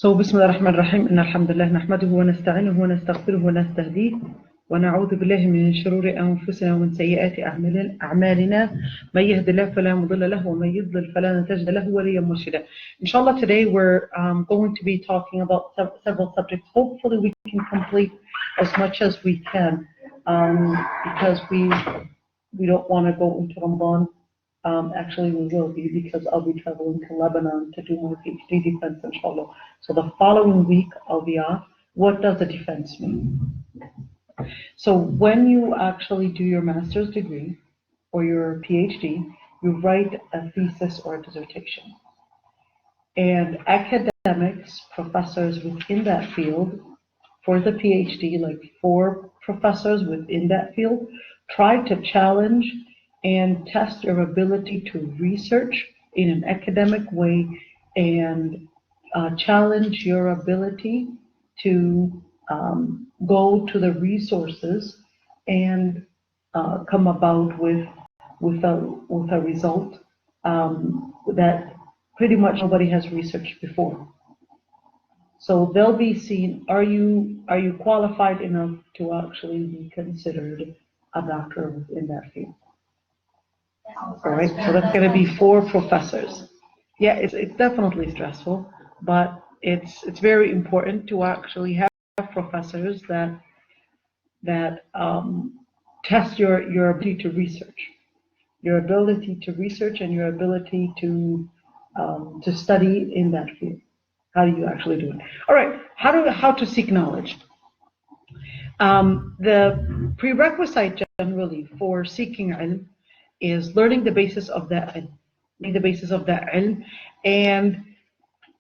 بسم الله الرحمن الرحيم إن الحمد لله نحمده ونستعينه ونستغفره ونستهديه ونعوذ بالله من شرور أنفسنا ومن سيئات أعمالنا من يهد الله فلا مضل له ومن يضلل فلا تجد له وليا مرشدا. Inshallah, today we're going to be talking about several subjects. Hopefully we can complete as much as we can because we don't want to go into Ramadan. Actually, we will be because I'll be traveling to Lebanon to do my PhD defense, inshallah. So the following week, I'll be off. What does a defense mean? So when you actually do your master's degree or your PhD, you write a thesis or a dissertation. And academics, professors within that field, for the PhD, like 4 professors within that field, try to challenge and test your ability to research in an academic way and challenge your ability to go to the resources and come about with a result that pretty much nobody has researched before. So they'll be seen, are you qualified enough to actually be considered a doctor in that field? All right, so that's going to be 4 professors. Yeah, it's definitely stressful, but it's very important to actually have professors that test your ability to research, and your ability to study in that field. How do you actually do it? All right, how to seek knowledge. The prerequisite generally for seeking ilm is learning the basis of that ilm. And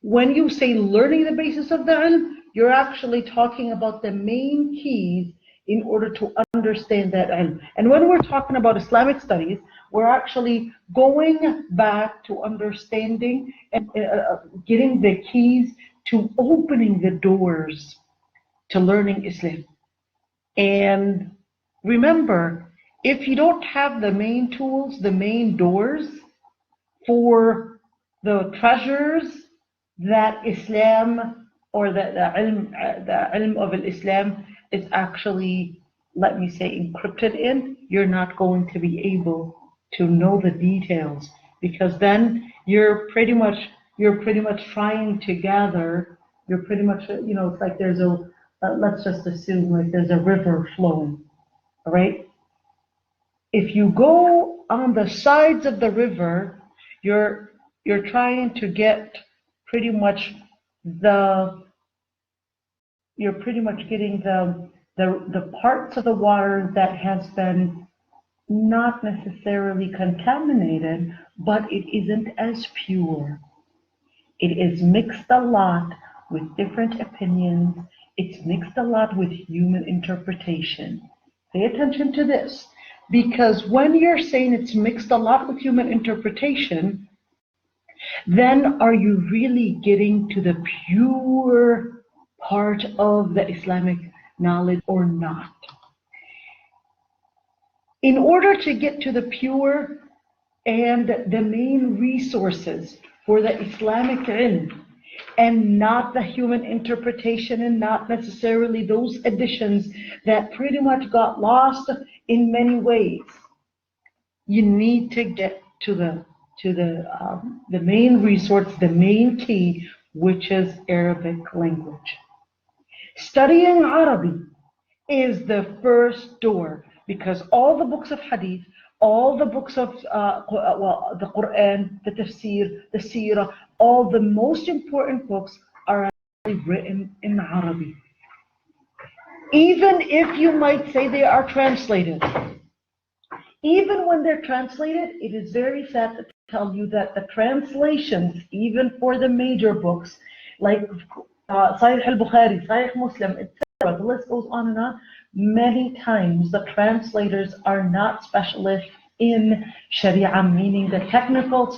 when you say learning the basis of the ilm, you're actually talking about the main keys in order to understand that ilm. And when we're talking about Islamic studies, we're actually going back to understanding and getting the keys to opening the doors to learning Islam. And remember, if you don't have the main tools, the main doors for the treasures that Islam or the ilm of Islam is actually, let me say, encrypted in, you're not going to be able to know the details, because then you're pretty much trying to gather. You're pretty much, it's like there's let's just assume like there's a river flowing, all right? If you go on the sides of the river, you're trying to get getting the parts of the water that has been not necessarily contaminated, but it isn't as pure. It is mixed a lot with different opinions. It's mixed a lot with human interpretation. Pay attention to this. Because when you're saying it's mixed a lot with human interpretation, then are you really getting to the pure part of the Islamic knowledge or not? In order to get to the pure and the main resources for the Islamic ilm, and not the human interpretation, and not necessarily those additions that pretty much got lost in many ways, you need to get to the main resource, the main key, which is Arabic language. Studying Arabic is the first door, because all the books of hadith, all the books of the Quran, the tafsir, the seerah, all the most important books are actually written in Arabic. Even if you might say they are translated, even when they're translated, it is very sad to tell you that the translations, even for the major books, like Sahih al-Bukhari, Sahih Muslim, etc., the list goes on and on, many times the translators are not specialists in Sharia, meaning the technical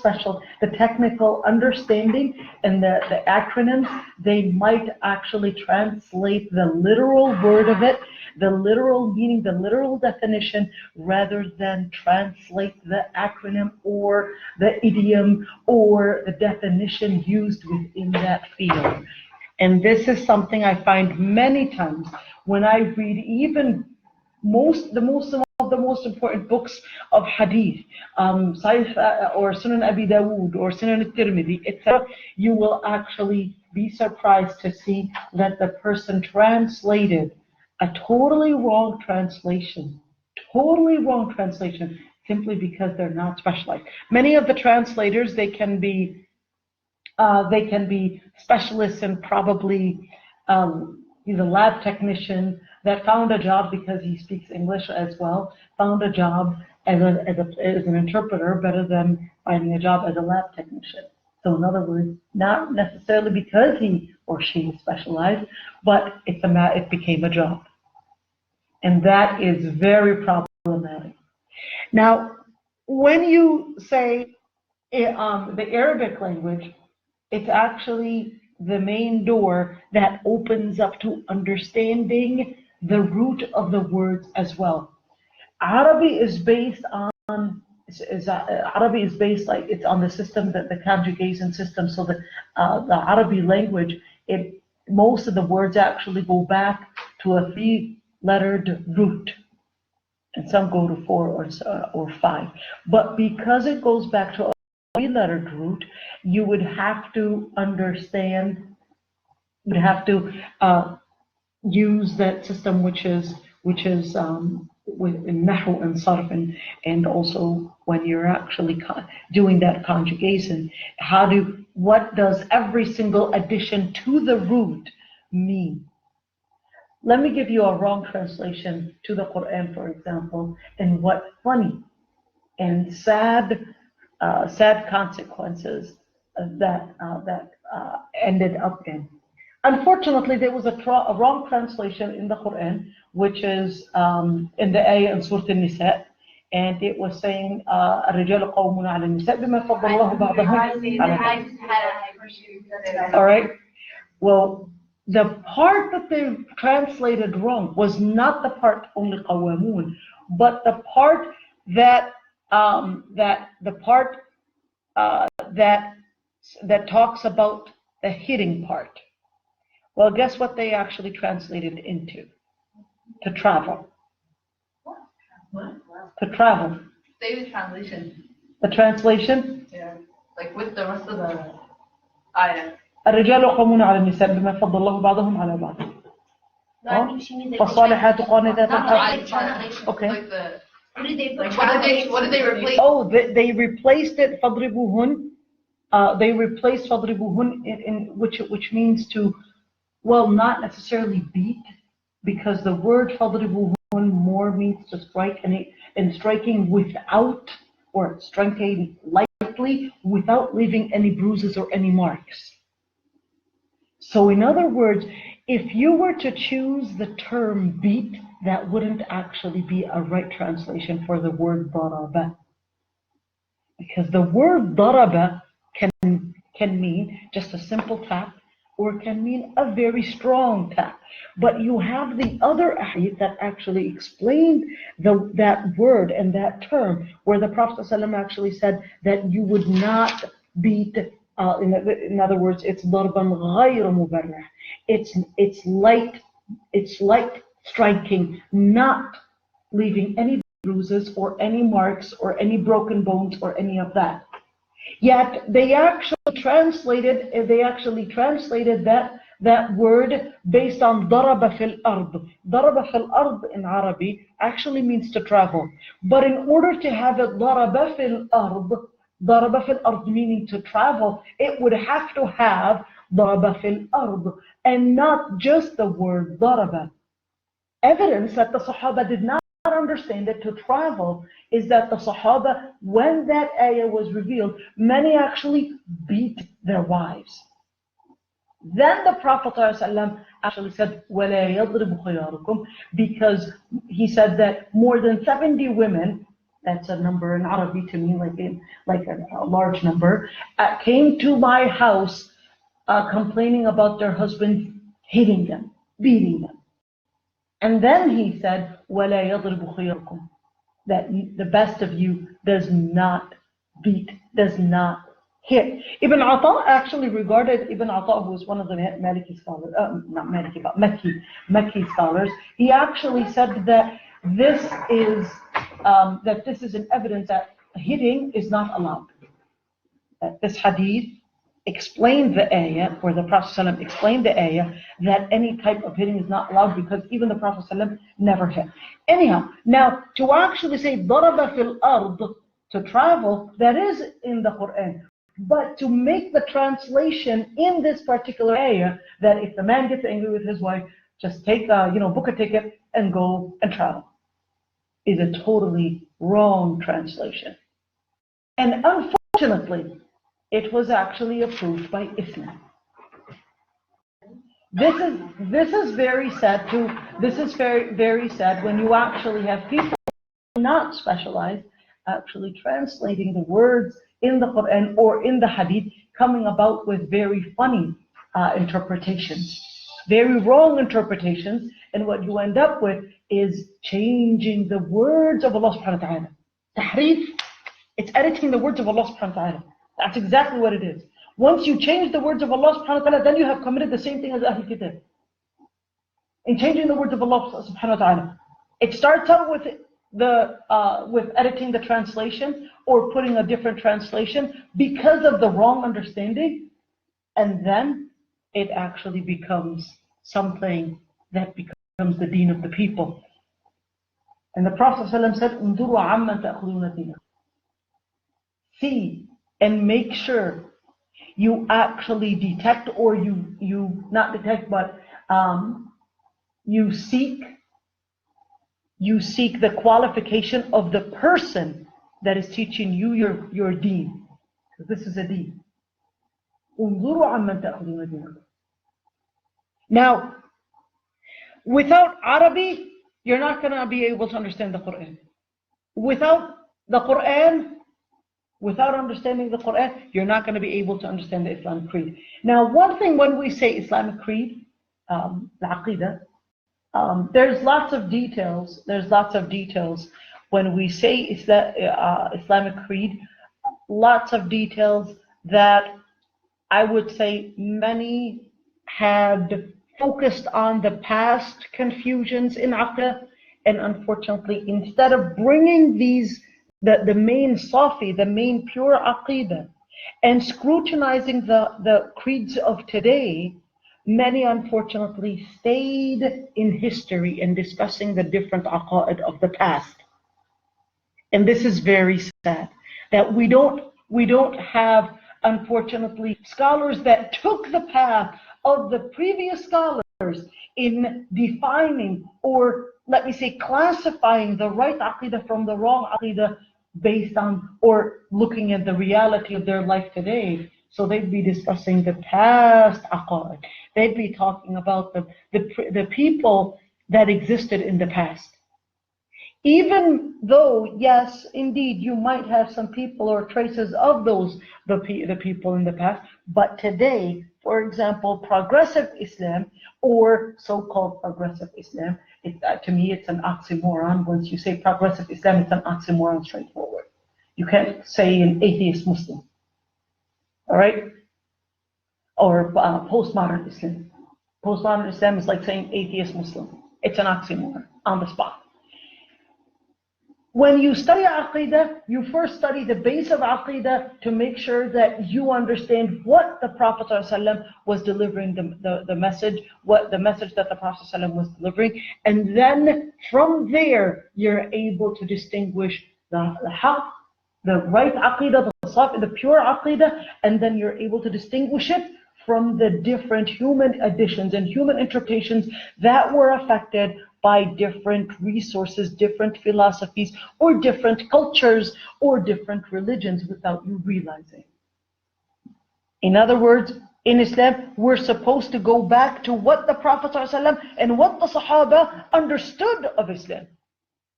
understanding and the acronyms. They might actually translate the literal word of it, the literal meaning, the literal definition, rather than translate the acronym or the idiom or the definition used within that field. And this is something I find many times when I read even some of the most important books of hadith, Sahih or Sunan Abi Dawood or Sunan al-Tirmidhi, etc. You will actually be surprised to see that the person translated a totally wrong translation, simply because they're not specialized. Many of the translators, they can be specialists in probably he's a lab technician that found a job because he speaks English as well, found a job as an interpreter better than finding a job as a lab technician. So in other words, not necessarily because he or she is specialized, but it became a job. And that is very problematic. Now, when you say the Arabic language, it's actually the main door that opens up to understanding the root of the words as well. Arabic is based like it's on the system, the conjugation system. So the Arabic language, most of the words actually go back to a 3-lettered root, and some go to 4 or 5. But because it goes back to a 3-lettered root, you would have to understand. You'd have to use that system, which is with nahu and sarf, and also when you're actually doing that conjugation, what does every single addition to the root mean? Let me give you a wrong translation to the Quran, for example, and what funny and sad consequences that ended up in. Unfortunately, there was a wrong translation in the Quran, which is in the ayah in Surah An-Nisa, and it was saying, الرجال قوامون على النساء بما فضل الله بعضهم على بعض. All right. Well, the part that they translated wrong was not the part only قوامون, but the part that talks about the hitting part. Well, guess what they actually translated into? To travel. What? To travel. Say the translation. The translation? Yeah. Like with the rest of the ayah. الرجال قوامون على النساء بما فضل الله بعضهم على بعض. فالصالحات قانتات. Okay. Like the. What did they replace? Oh, they replaced it. فضربوهن. They replaced فضربوهن which means to. Well, not necessarily beat, because the word فَضْرِبُوهُنْ more means to strike, and striking without, or striking lightly, without leaving any bruises or any marks. So in other words, if you were to choose the term beat, that wouldn't actually be a right translation for the word ضَرَبَ. Because the word ضَرَبَ can mean just a simple tap, or can mean a very strong tap. But you have the other ahadith that actually explained that word and that term, where the Prophet ﷺ actually said that you would not beat, in other words, it's ضربًا غير مبرح. It's light striking, not leaving any bruises or any marks or any broken bones or any of that. Yet they actually translated that word based on ضرب في الأرض. ضرب في الأرض in Arabic actually means to travel. But in order to have it ضرب في الأرض meaning to travel, it would have to have ضرب في الأرض and not just the word ضرب. Evidence that the Sahaba did not understand it to travel is that the Sahaba, when that ayah was revealed, many actually beat their wives. Then the Prophet ﷺ actually said, وَلَا يَضْرِبُ خِيَارُكُمْ, because he said that more than 70 women, that's a number in Arabic to mean like a large number, came to my house complaining about their husbands hitting them, beating them. And then he said, وَلَا يَضْرِبُ خِيَارُكُمْ, that the best of you does not beat, does not hit. Ibn Ata actually regarded Ibn Ata, who was one of the Maliki scholars, not Maliki, but Makki scholars. He actually said that this is an evidence that hitting is not allowed. This hadith explained the ayah, where the Prophet ﷺ explained the ayah, that any type of hitting is not allowed because even the Prophet ﷺ never hit. Anyhow, now to actually say ضَرَبَ فِي الْأَرْضِ, to travel, that is in the Quran. But to make the translation in this particular ayah, that if the man gets angry with his wife, just take book a ticket and go and travel, is a totally wrong translation. And unfortunately, it was actually approved by Islam. This is very sad too. This is very, very sad when you actually have people not specialized actually translating the words in the Quran or in the Hadith, coming about with very funny interpretations, very wrong interpretations, and what you end up with is changing the words of Allah subhanahu wa ta'ala. Tahrif, it's editing the words of Allah subhanahu wa ta'ala. That's exactly what it is. Once you change the words of Allah subhanahu wa ta'ala, then you have committed the same thing as Ahl Kitab. In changing the words of Allah subhanahu wa ta'ala. It starts out with with editing the translation or putting a different translation because of the wrong understanding, and then it actually becomes something that becomes the deen of the people. And the Prophet ﷺ said, "Unduru amman ta'khuduna dinakum." See and make sure you actually detect, or you not detect, but you seek the qualification of the person that is teaching you your deen. Because this is a deen. Now, without Arabic, you're not going to be able to understand the Quran. Without the Quran, without understanding the Quran, you're not going to be able to understand the Islamic creed. Now, one thing when we say Islamic creed, the Aqidah, there's lots of details. There's lots of details when we say Islamic creed. Lots of details that I would say many had focused on the past confusions in Aqidah, and unfortunately, instead of bringing the main Safi, the main pure Aqidah, and scrutinizing the creeds of today, many unfortunately stayed in history and discussing the different aqaid of the past. And this is very sad, that we don't have, unfortunately, scholars that took the path of the previous scholars in defining, or let me say classifying, the right aqidah from the wrong aqidah based on, or looking at the reality of their life today. So they'd be discussing the past aqaid. They'd be talking about the people that existed in the past. Even though, yes, indeed, you might have some people or traces of the people in the past, but today, for example, progressive Islam, or so-called progressive Islam, to me it's an oxymoron. Once you say progressive Islam, it's an oxymoron straightforward. You can't say an atheist Muslim. All right? Or postmodern Islam. Postmodern Islam is like saying atheist Muslim. It's an oxymoron on the spot. When you study Aqidah, you first study the base of Aqidah to make sure that you understand what the Prophet ﷺ was delivering, the message, what the message that the Prophet ﷺ was delivering. And then from there, you're able to distinguish the haqq, the right Aqidah, the pure Aqidah, and then you're able to distinguish it from the different human additions and human interpretations that were affected by different resources, different philosophies, or different cultures, or different religions without you realizing. In other words, in Islam, we're supposed to go back to what the Prophet ﷺ and what the Sahaba understood of Islam,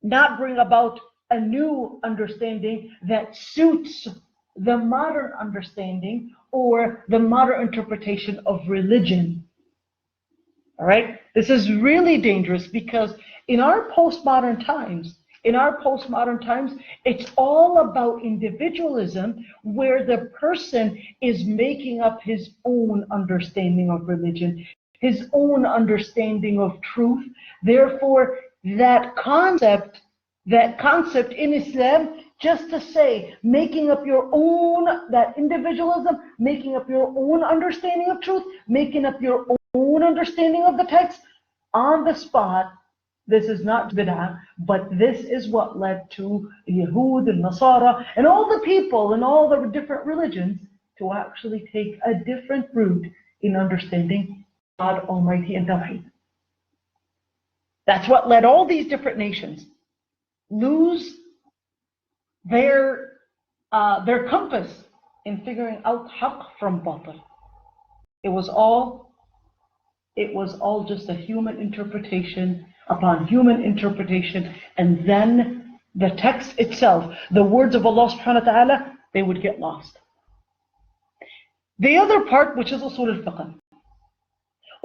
not bring about a new understanding that suits the modern understanding or the modern interpretation of religion. All right? This is really dangerous because in our postmodern times, In our postmodern times, it's all about individualism, where the person is making up his own understanding of religion, his own understanding of truth. Therefore, that concept in Islam, just to say, making up your own, that individualism, making up your own understanding of truth, making up your own understanding of the text on the spot, this is not bid'ah, but this is what led to Yahud and Nasara and all the people in all the different religions to actually take a different route in understanding God Almighty and Tawheed. That's what led all these different nations lose their compass in figuring out haqq from batil. It was all just a human interpretation upon human interpretation, and then the text itself, the words of Allah subhanahu wa ta'ala, they would get lost. The other part, which is usul al-fiqh.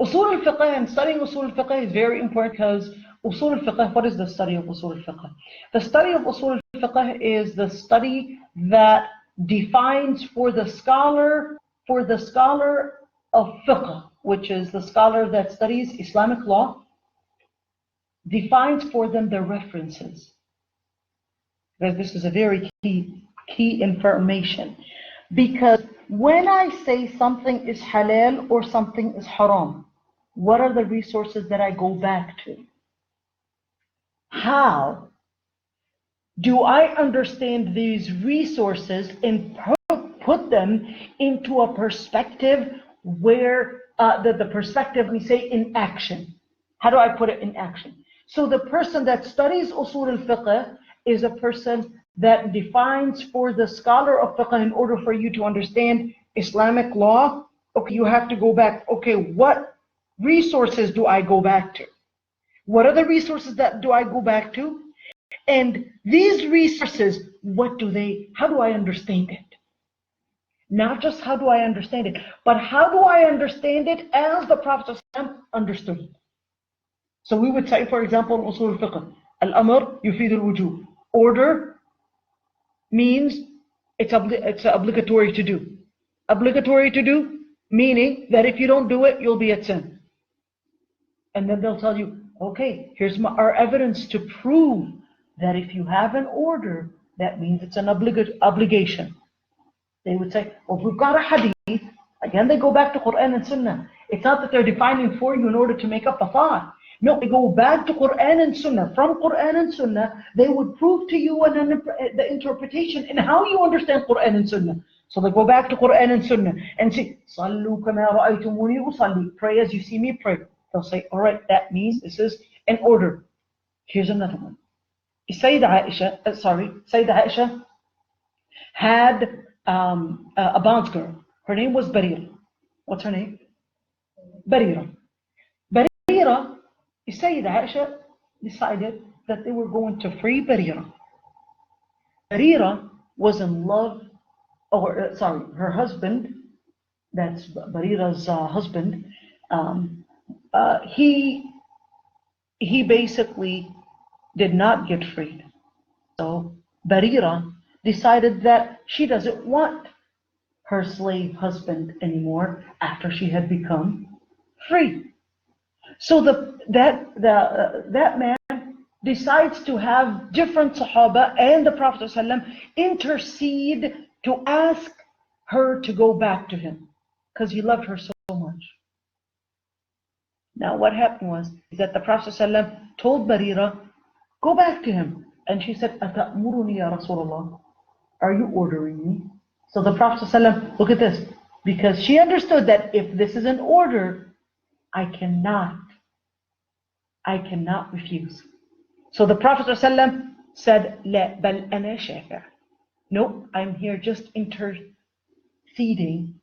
Usul al-fiqh, and studying usul al-fiqh is very important, because usul al-fiqh, what is the study of usul al-fiqh? The study of usul al-fiqh is the study that defines for the scholar of fiqh, which is the scholar that studies Islamic law, defines for them the references. Because this is a very key information. Because when I say something is halal or something is haram, what are the resources that I go back to? How do I understand these resources and put them into a perspective where the perspective, we say, in action? How do I put it in action? So the person that studies usul al-fiqh is a person that defines for the scholar of fiqh, in order for you to understand Islamic law, okay, you have to go back. Okay, what resources do I go back to? What are the resources that do I go back to? And these resources, how do I understand it? Not just how do I understand it, but how do I understand it as the Prophet ﷺ understood it? So we would say, for example, in usul al-fiqh, al-amr yufid al-wujub. Order means it's obligatory to do. Obligatory to do, meaning that if you don't do it, you'll be at sin. And then they'll tell you, okay, here's our evidence to prove that if you have an order, that means it's an obligation. They would say, well, we've got a hadith. Again, they go back to Quran and Sunnah. It's not that they're defining for you in order to make up a thought. No, they go back to Quran and Sunnah. From Quran and Sunnah, they would prove to you the interpretation and how you understand Quran and Sunnah. So they go back to Quran and Sunnah and say, "Sallu kama ra'aytumuni usalli." Pray as you see me pray. They'll say, all right, that means this is an order. Here's another one. Sayyidah Aysha had a bonds girl. Her name was Barira. What's her name? Barira. Barira, Sayyidah Aysha decided that they were going to free Barira. Barira was in love, her husband, that's Barira's husband, he basically did not get freed. So Barira decided that she doesn't want her slave husband anymore after she had become free. So that man decides to have different Sahaba and the Prophet ﷺ intercede to ask her to go back to him, because he loved her so much. Now what happened was that the Prophet ﷺ told Barira, go back to him. And she said, Ata'muruni ya Rasulullah? Are you ordering me? So the Prophet ﷺ, look at this, because she understood that if this is an order, I cannot refuse. So the Prophet ﷺ said, La bal ana shafi'. No, I'm here just interceding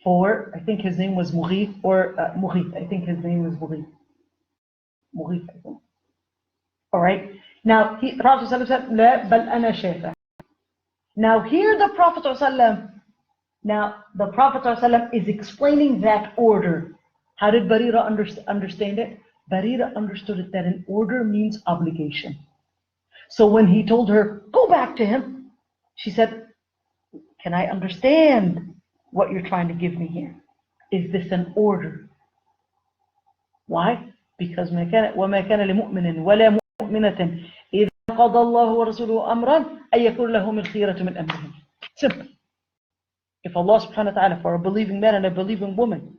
for, I think his name was Mughith, or Mughith, I think his name was Mughith. Mughith, I think. Alright, now the Prophet ﷺ said, La bal ana shafi'. Now here the Prophet ﷺ is explaining that order. How did Barira understand it? Barira understood it that an order means obligation. So when he told her, go back to him, she said, can I understand what you're trying to give me here? Is this an order? Why? Because وَمَا كَانَ لِمُؤْمِنٍ وَلَا مُؤْمِنَةٍ إِذَا قَضَى اللَّهُ وَرَسُولُهُ أَمْرًا أَن يَكُونَ لَهُمُ الْخِيَرَةُ مِنْ أَمْرِهِمْ. Simple. If Allah subhanahu wa ta'ala, for a believing man and a believing woman,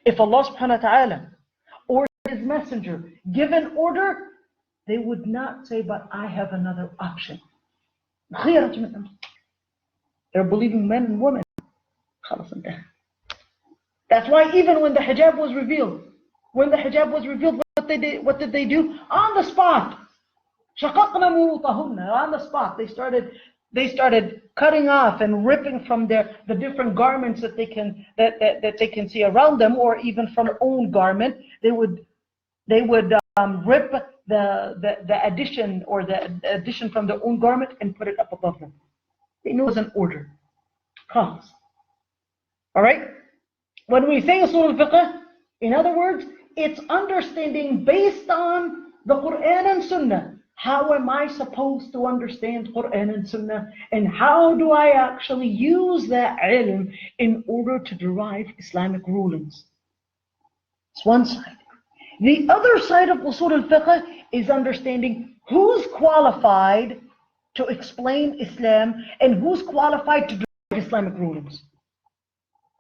if Allah subhanahu wa ta'ala or His messenger give an order, they would not say, but I have another option. They're believing men and women. That's why even when the hijab was revealed, what did they do? On the spot. On the spot. They started cutting off and ripping from the different garments that they can see around them, or even from their own garment. They would rip the addition or the addition from their own garment and put it up above them. They knew it was an order. All right? When we say usul al-fiqh, in other words, it's understanding based on the Quran and Sunnah. How am I supposed to understand Quran and Sunnah? And how do I actually use that ilm in order to derive Islamic rulings? It's one side. The other side of usul al-fiqh is understanding who's qualified to explain Islam and who's qualified to derive Islamic rulings.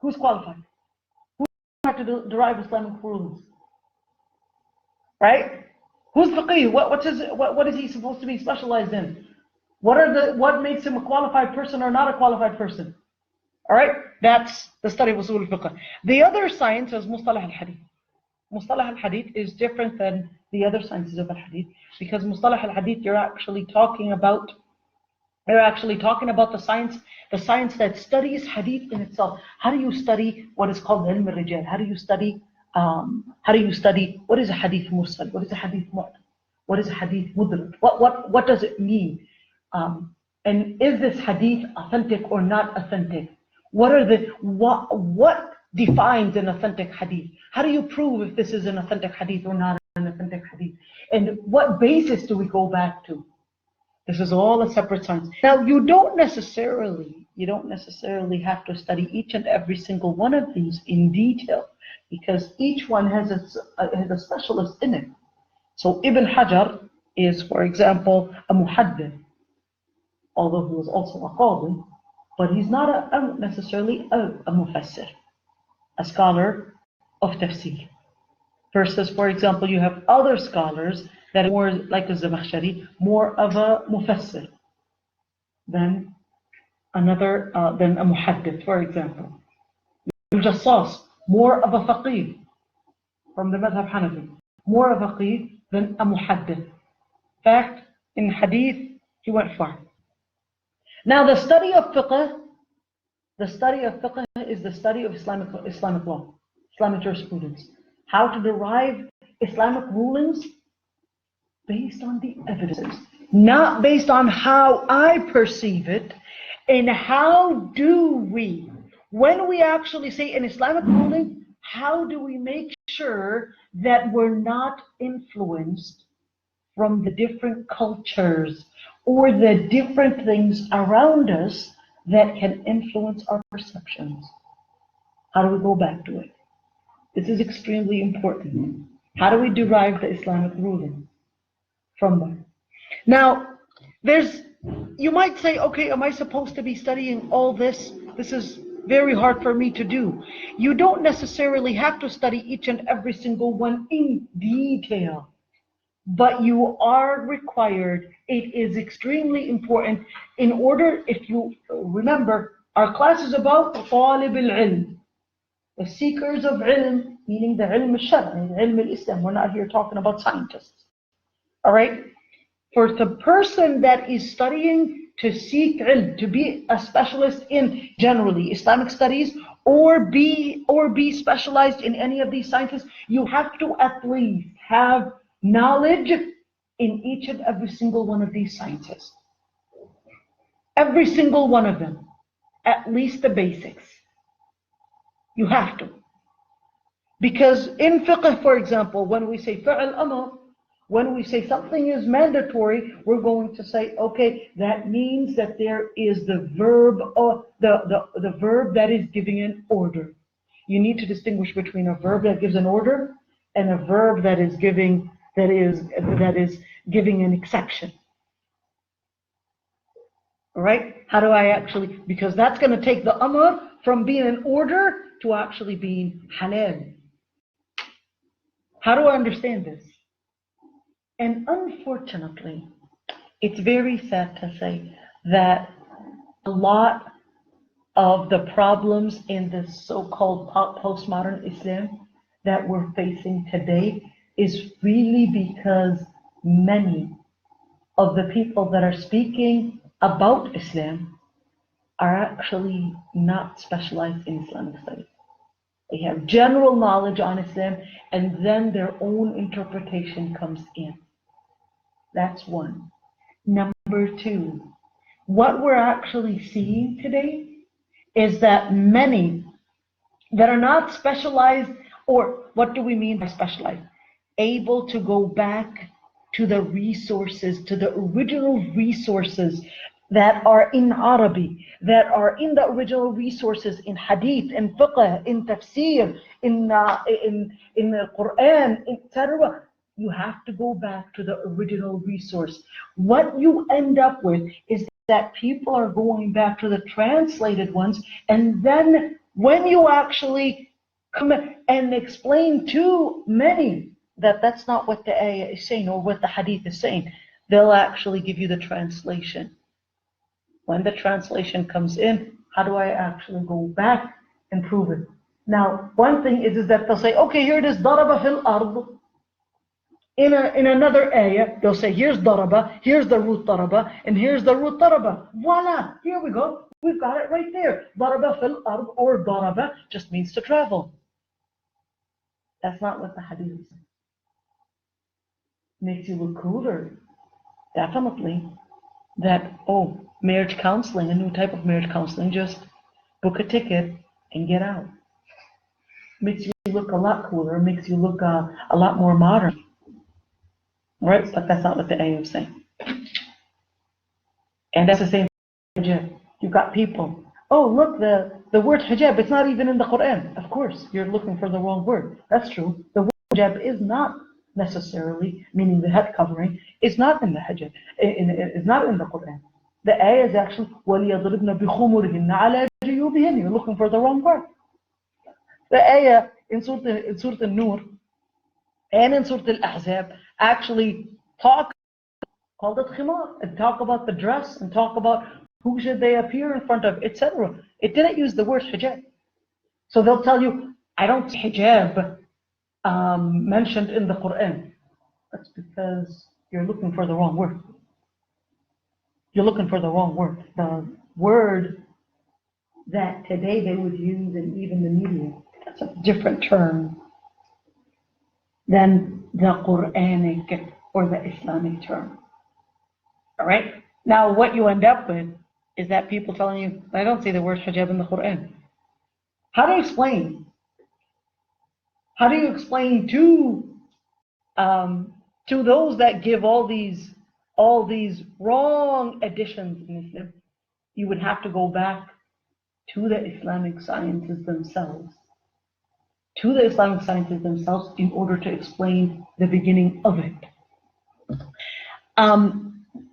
Who's qualified? Who's qualified to derive Islamic rulings? Right? Who's faqih? What is he supposed to be specialized in? What makes him a qualified person or not a qualified person? All right? That's the study of usul al-fiqh. The other science is mustalah al-hadith. Mustalah al-hadith is different than the other sciences of al-hadith, because mustalah al-hadith you're actually talking about the science that studies hadith in itself. How do you study what is called ilm al-rijal? How do you study what is a hadith mursal? What is a hadith mu'tal? What is a hadith mudraj? What does it mean? And is this hadith authentic or not authentic? What defines an authentic hadith? How do you prove if this is an authentic hadith or not an authentic hadith? And what basis do we go back to? This is all a separate science. Now, you don't necessarily have to study each and every single one of these in detail, because each one has a specialist in it. So Ibn Hajar is, for example, a muhaddith, although he was also a qadi, but he's not necessarily a mufassir, a scholar of tafsir. Versus, for example, you have other scholars that are more like a Zamakhshari, more of a mufassir than a muhaddith, for example. Jassas, more of a faqih from the madhab Hanafi, more of a faqih than a muhaddith. In fact, in hadith, he went far. Now, the study of fiqh is the study of Islamic law, Islamic jurisprudence. How to derive Islamic rulings based on the evidences, not based on how I perceive it, and how do we, when we actually say an Islamic ruling, how do we make sure that we're not influenced from the different cultures or the different things around us that can influence our perceptions? How do we go back to it? This is extremely important. How do we derive the Islamic ruling from them? Now, you might say, okay, am I supposed to be studying all this? This is very hard for me to do. You don't necessarily have to study each and every single one in detail, but you are required. It is extremely important in order, if you remember, our class is about talib al ilm, the seekers of ilm, meaning the ilm al-shar', the ilm al-Islam. We're not here talking about scientists. All right? For the person that is studying to seek ilm, to be a specialist in generally Islamic studies, or be specialized in any of these sciences, you have to at least have knowledge in each and every single one of these sciences. Every single one of them. At least the basics. You have to. Because in fiqh, for example, when we say fi'al amr, When we say something is mandatory, we're going to say, okay, that means that there is the verb or the verb that is giving an order. You need to distinguish between a verb that gives an order and a verb that is giving an exception. All right? How do I actually, because that's going to take the amr from being an order to actually being halal. How do I understand this? And unfortunately, it's very sad to say that a lot of the problems in this so-called postmodern Islam that we're facing today is really because many of the people that are speaking about Islam are actually not specialized in Islamic studies. They have general knowledge on Islam, and then their own interpretation comes in. That's one. Number two, what we're actually seeing today is that many that are not specialized, or what do we mean by specialized? Able to go back to the resources, to the original resources that are in Arabic, that are in the original resources in hadith, in fiqh, in tafsir, in the Quran, etc. You have to go back to the original resource. What you end up with is that people are going back to the translated ones, and then when you actually come and explain to many that that's not what the ayah is saying or what the hadith is saying, they'll actually give you the translation. When the translation comes in, how do I actually go back and prove it? Now, one thing is that they'll say, okay, here it is, daraba fil ard. In another ayah, they'll say, here's daraba, here's the root daraba, and here's the root daraba. Voila, here we go. We've got it right there. Daraba fil ard, or daraba just means to travel. That's not what the hadith is. Makes you look cooler. Definitely. That, oh, marriage counseling, a new type of marriage counseling, just book a ticket and get out. Makes you look a lot cooler, makes you look a lot more modern. Right? But that's not what the ayah is saying. And that's the same for hijab. You've got people, oh, look, the word hijab, it's not even in the Quran. Of course, you're looking for the wrong word. That's true. The word hijab is not necessarily, meaning the head covering, is not in the hijab. It's not in the Quran. The ayah is actually, وَلِيَضْرِبْنَ بِخُمُرِهِنَّ عَلَى جُيُوبِهِنَّ. You're looking for the wrong word. The ayah in Surah An-Nur and in Surah Al-Ahzab actually called it khimar, and talk about the dress, and talk about who should they appear in front of, etc. It didn't use the word hijab. So they'll tell you, I don't see hijab mentioned in the Quran. That's because you're looking for the wrong word. You're looking for the wrong word. The word that today they would use in even the media, that's a different term than the Quranic or the Islamic term. All right? Now what you end up with is that people telling you, I don't see the word hijab in the Quran. How do you explain? How do you explain to those that give all these wrong additions in Islam? You would have to go back to the Islamic sciences themselves. To the Islamic sciences themselves in order to explain the beginning of it.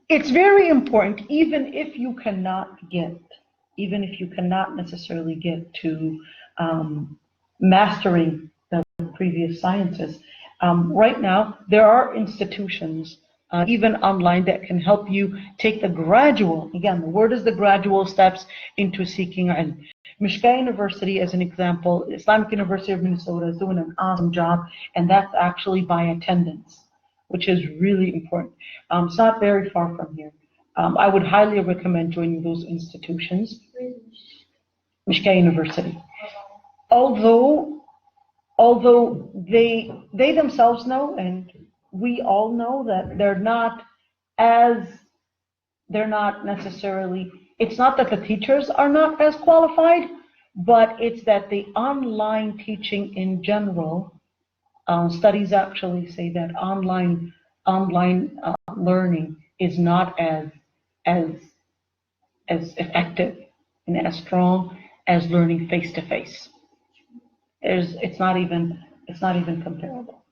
It's very important, even if you cannot necessarily get to mastering the previous sciences. Right now, there are institutions, even online, that can help you take the gradual, again, the word is the gradual steps into seeking ilm. Mishka University, as an example, Islamic University of Minnesota is doing an awesome job, and that's actually by attendance, which is really important. It's not very far from here. I would highly recommend joining those institutions. Mishka University. Although they themselves know, and we all know, that they're not necessarily, it's not that the teachers are not as qualified, but it's that the online teaching in general, studies actually say that online online learning is not as effective and as strong as learning face to face. It's not even comparable.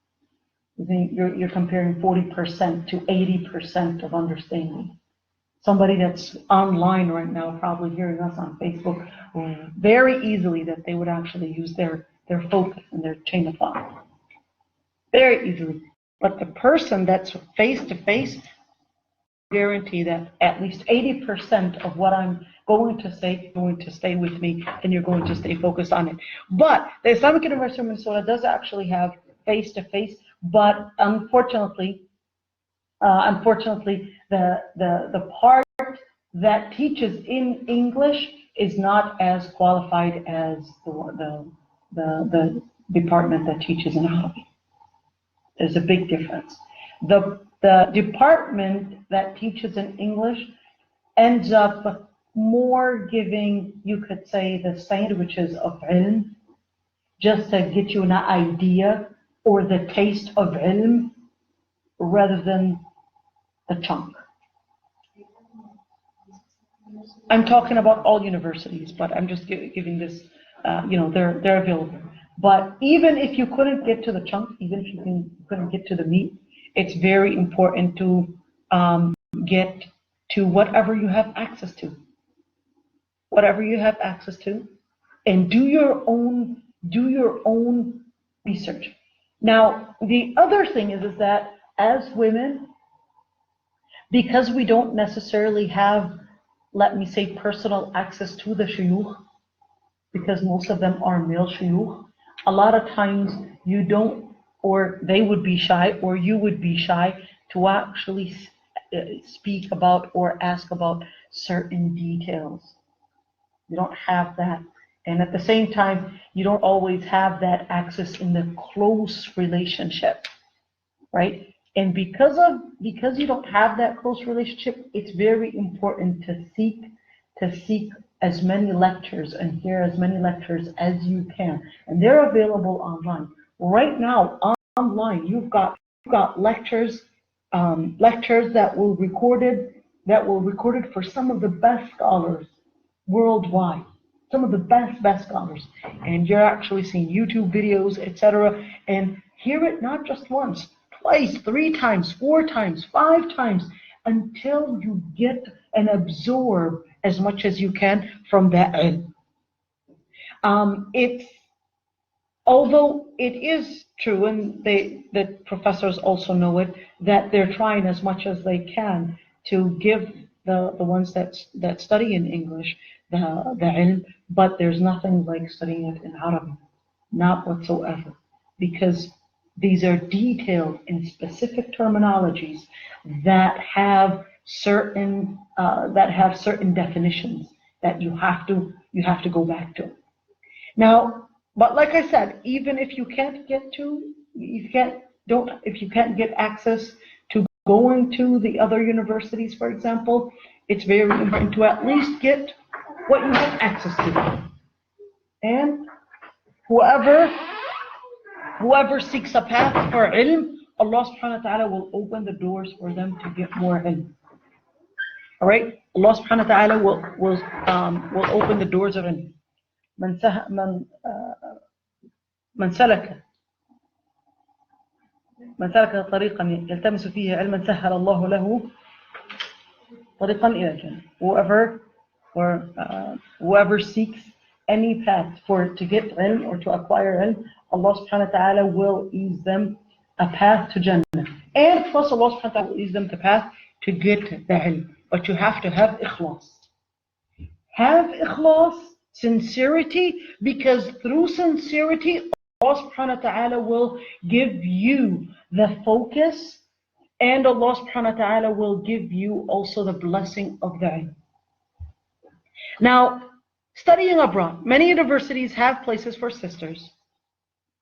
You're comparing 40% to 80% of understanding. Somebody that's online right now, probably hearing us on Facebook, very easily that they would actually use their focus and their chain of thought. Very easily. But the person that's face to face, guarantee that at least 80% of what I'm going to say is going to stay with me, and you're going to stay focused on it. But the Islamic University of Minnesota does actually have face to face, but unfortunately, the part that teaches in English is not as qualified as the department that teaches in Arabic. There's a big difference. The department that teaches in English ends up more giving, you could say, the sandwiches of ilm, just to get you an idea or the taste of ilm, rather than the chunk. I'm talking about all universities, but I'm just giving this, they're available. But even if you couldn't get to the chunk, even if you couldn't get to the meat, it's very important to get to whatever you have access to. Whatever you have access to, and do your own research. Now, the other thing is that as women, because we don't necessarily have, let me say, personal access to the shuyukh, because most of them are male shuyukh, a lot of times you don't, or they would be shy, or you would be shy to actually speak about or ask about certain details. You don't have that. And at the same time, you don't always have that access in the close relationship, right? And because you don't have that close relationship, it's very important to seek as many lectures and hear as many lectures as you can. And they're available online. Right now, online, you've got lectures that were recorded for some of the best scholars worldwide, some of the best scholars, and you're actually seeing YouTube videos, etc., and hear it not just once, twice, 3 times, 4 times, 5 times, until you get and absorb as much as you can from that ilm. Although it is true, and the professors also know it, that they're trying as much as they can to give the ones that study in English the ilm, but there's nothing like studying it in Arabic, not whatsoever, because these are detailed in specific terminologies that have certain definitions that you have to go back to. Now, but like I said, even if you can't get access to going to the other universities, for example, it's very important to at least get what you have access to. And whoever seeks a path for ilm, Allah subhanahu wa ta'ala will open the doors for them to get more ilm. All right? Allah subhanahu wa ta'ala will open the doors of ilm. من سلك طريقا يلتمس فيه علما سهل الله له طريقا إلى الجنة. Whoever seeks any path to get ilm or to acquire ilm, Allah subhanahu wa ta'ala will ease them a path to Jannah. And plus Allah subhanahu wa ta'ala will ease them the path to get the ilm. But you have to have ikhlas. Have ikhlas, sincerity, because through sincerity, Allah subhanahu wa ta'ala will give you the focus, and Allah subhanahu wa ta'ala will give you also the blessing of the ilm. Now, studying abroad, many universities have places for sisters.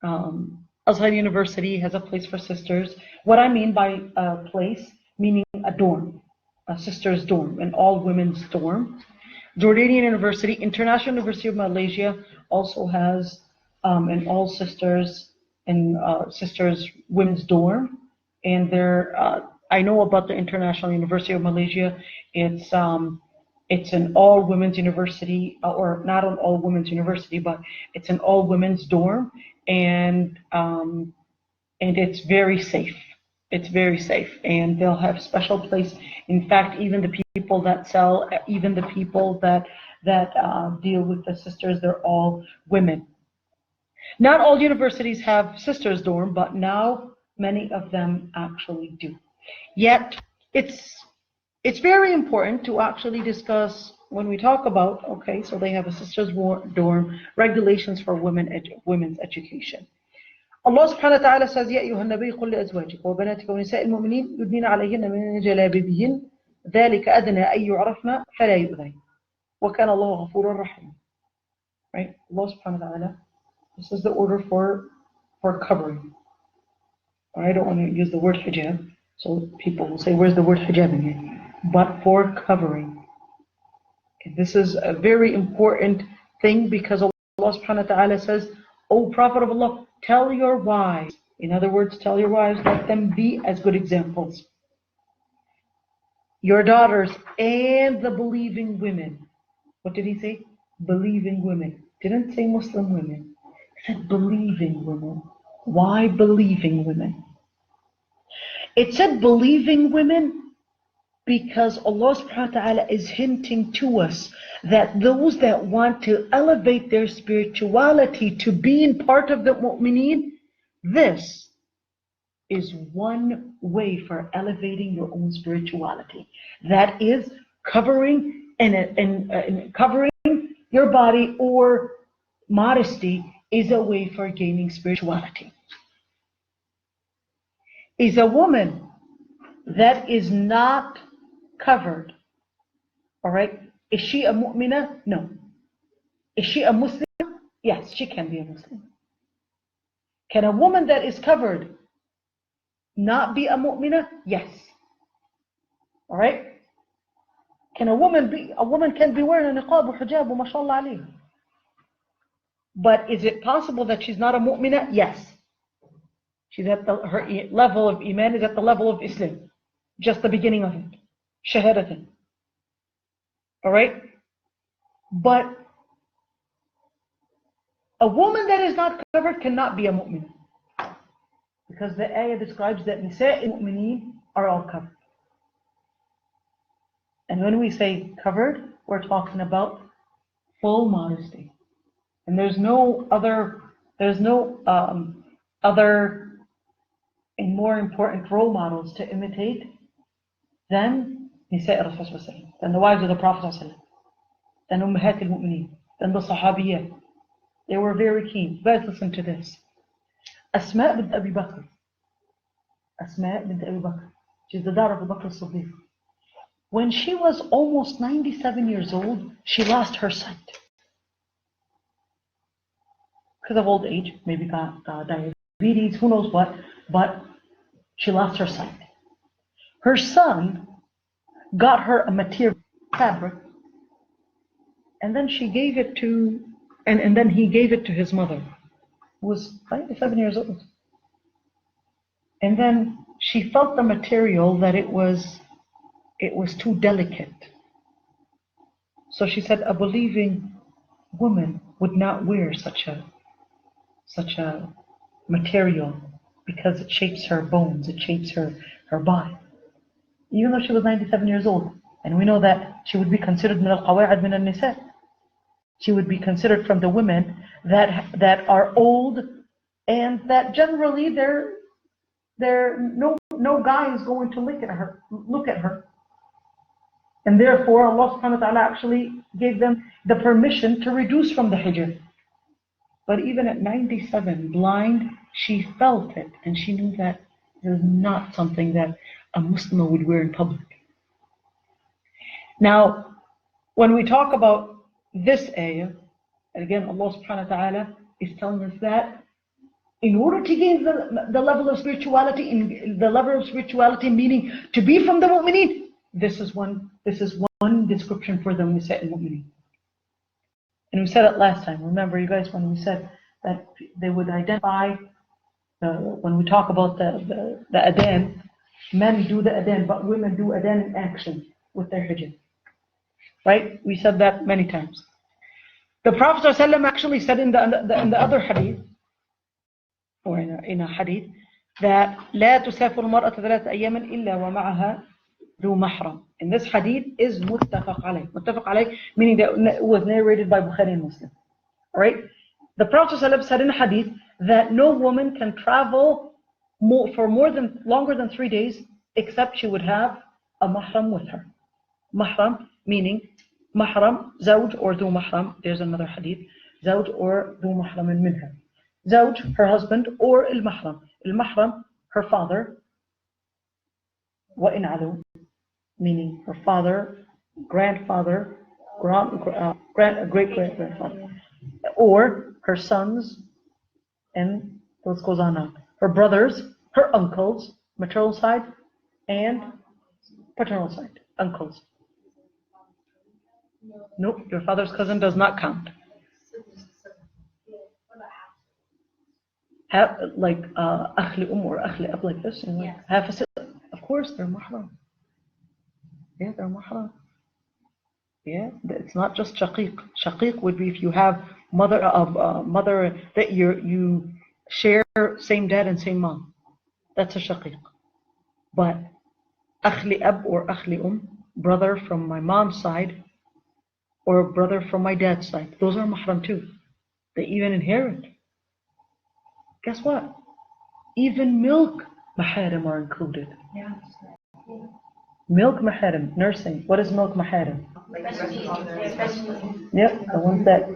Azhar University has a place for sisters. What I mean by a place, meaning a dorm, a sister's dorm, an all-women's dorm. Jordanian University, International University of Malaysia also has an all-sisters and sisters women's dorm, and they're I know about the International University of Malaysia. It's an all-women's university, or not an all-women's university, but it's an all-women's dorm, and it's very safe. It's very safe, and they'll have special place. In fact, even the people that sell, even the people that deal with the sisters, they're all women. Not all universities have sisters dorm, but now many of them actually do. Yet, it's very important to actually discuss when we talk about, okay, so they have a sisters dorm, regulations for women's education. Allah subhanahu wa ta'ala says, يا أيها النبي قل لأزواجك وبناتك ونساء المؤمنين يدنين عليهن من جلابيبهن ذلك أدنى أن يعرفن فلا يؤذين وكان الله غفورا رحيما. Right? Allah subhanahu wa ta'ala, this is the order for covering. I don't want to use the word hijab, so people will say, where's the word hijab in here? But for covering. Okay, this is a very important thing because Allah subhanahu wa ta'ala says, O Prophet of Allah, tell your wives. In other words, tell your wives, let them be as good examples. Your daughters and the believing women. What did he say? Believing women. Didn't say Muslim women. He said believing women. Why believing women? It said believing women because Allah subhanahu wa ta'ala is hinting to us that those that want to elevate their spirituality to being part of the mu'mineen, this is one way for elevating your own spirituality. That is covering and covering your body, or modesty is a way for gaining spirituality. Is a woman that is not covered, all right? Is she a mu'minah? No. Is she a Muslim? Yes, she can be a Muslim. Can a woman that is covered not be a mu'minah? Yes. All right? Can a woman can be wearing a niqab or hijab, wa mashallah alayha. But is it possible that she's not a mu'minah? Yes. She's at her level of iman is at the level of Islam. Just the beginning of it. Shahadatan. All right? But a woman that is not covered cannot be a mu'min. Because the ayah describes that nisa' al-mu'mineen are all covered. And when we say covered, we're talking about full modesty. And there's no other and more important role models to imitate than nisa' Rasul, than the wives of the Prophet, than ummahat al-mu'mineen, than the sahabiyyat. They were very keen. Guys, listen to this. Asma bint Abi Bakr. Asma bint Abi Bakr. She's the daughter of Abu Bakr as-Siddiq. When she was almost 97 years old, she lost her sight. Because of old age, maybe got diabetes, who knows what, but she lost her sight. Her son got her a material fabric, and then she gave it to, and then he gave it to his mother, who was 97 years old. And then she felt the material that it was too delicate. So she said a believing woman would not wear such a material because it shapes her bones, it shapes her body. Even though she was 97 years old, and we know that she would be considered min al-qawa'id min al-nisa. She would be considered from the women that are old, and that generally no guy is going to look at her. And therefore Allah subhanahu wa ta'ala actually gave them the permission to reduce from the hijab. But even at 97, blind, she felt it, and she knew that it was not something that a Muslim would wear in public. Now, when we talk about this ayah, and again Allah subhanahu wa ta'ala is telling us that in order to gain the level of spirituality, meaning to be from the mu'mineen, this is one description for them, nisa' al-mu'mineen. And we said it last time. Remember, you guys, when we said that they would identify, when we talk about the adhan, Men do the adhan, but women do adhan in action with their hijab. Right? We said that many times. The Prophet ﷺ actually said in the other hadith, or in a hadith, that لا تسافر المرأة 3 أيام إلا ومعها ذو محرم. In this hadith is muttafaq alayh. Muttafaq alayh meaning that it was narrated by Bukhari and Muslim. Alright? The Prophet ﷺ said in a hadith that no woman can travel for longer than 3 days except she would have a mahram with her. Mahram meaning mahram, zawj or dhu mahram. There's another hadith. Zawj or dhu mahram minha. Zawj, her husband, or al-mahram. Al-mahram, her father. Wa in alu, meaning her father, grandfather, great-great-grandfather. Or her sons, and this goes on now. Her brothers, her uncles, maternal side, and paternal side, uncles. Nope, your father's cousin does not count. Have, like akhli or akhli ab, like this, and like half a sister. Of course, they're mahram. Yeah, they're mahram. Yeah, it's not just shaqiq. Shaqiq would be if you have mother that you share same dad and same mom. That's a shaqiq. But akhli ab or akhli brother from my mom's side or brother from my dad's side, those are mahram too. They even inherit. Guess what? Even milk maharim are included. Yeah. Milk maharim, nursing. What is milk maharim? Yep, the ones that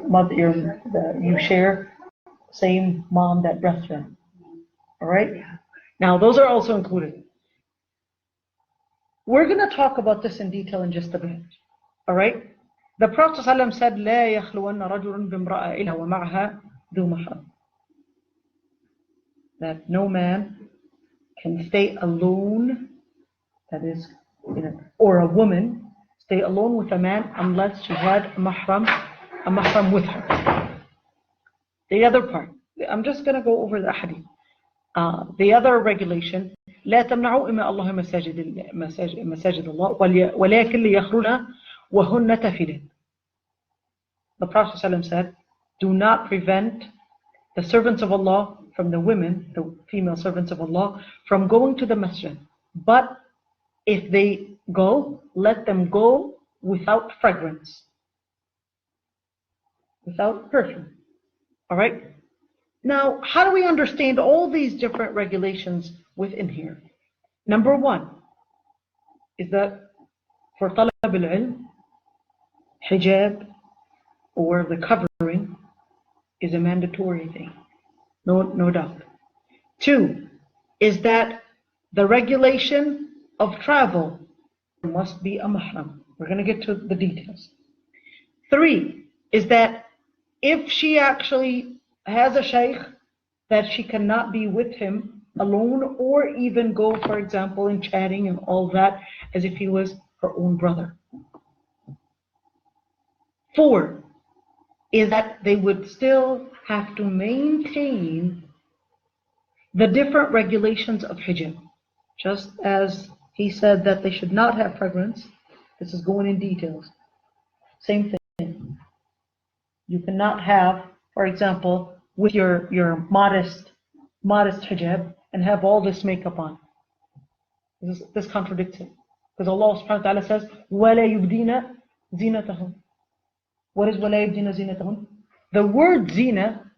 you share same mom that breastfed. All right. Now those are also included. We're going to talk about this in detail in just a bit. All right. The Prophet ﷺ said, لا يخلون رجل بامرأة إلا ومعها ذو محرم. That no man can stay alone, that is, or a woman stay alone with a man unless she had a mahram with her. The other part, I'm just going to go over the hadith. The other regulation, لا تمنعوا إما الله مساجد الله ولكن ليخرجن وهن تفلن. The Prophet ﷺ said, do not prevent the servants of Allah from the women, the female servants of Allah, from going to the masjid. But if they go, let them go without fragrance, without perfume. All right? Now, how do we understand all these different regulations within here? Number one is that for talab al-ilm, hijab or the covering is a mandatory thing. No doubt. Two is that the regulation of travel must be a mahram. We're going to get to the details. Three is that if she actually has a shaykh, that she cannot be with him alone or even go, for example, in chatting and all that as if he was her own brother. Four is that they would still have to maintain the different regulations of hijab. Just as he said that they should not have fragrance, this is going in details. Same thing. You cannot have, for example, with your modest hijab and have all this makeup on. This contradicts it. Because Allah subhanahu wa ta'ala says, وَلَا يُبْدِينَ زِينَتَهُمْ. What is وَلَا يُبْدِينَ زِينَتَهُمْ? The word zina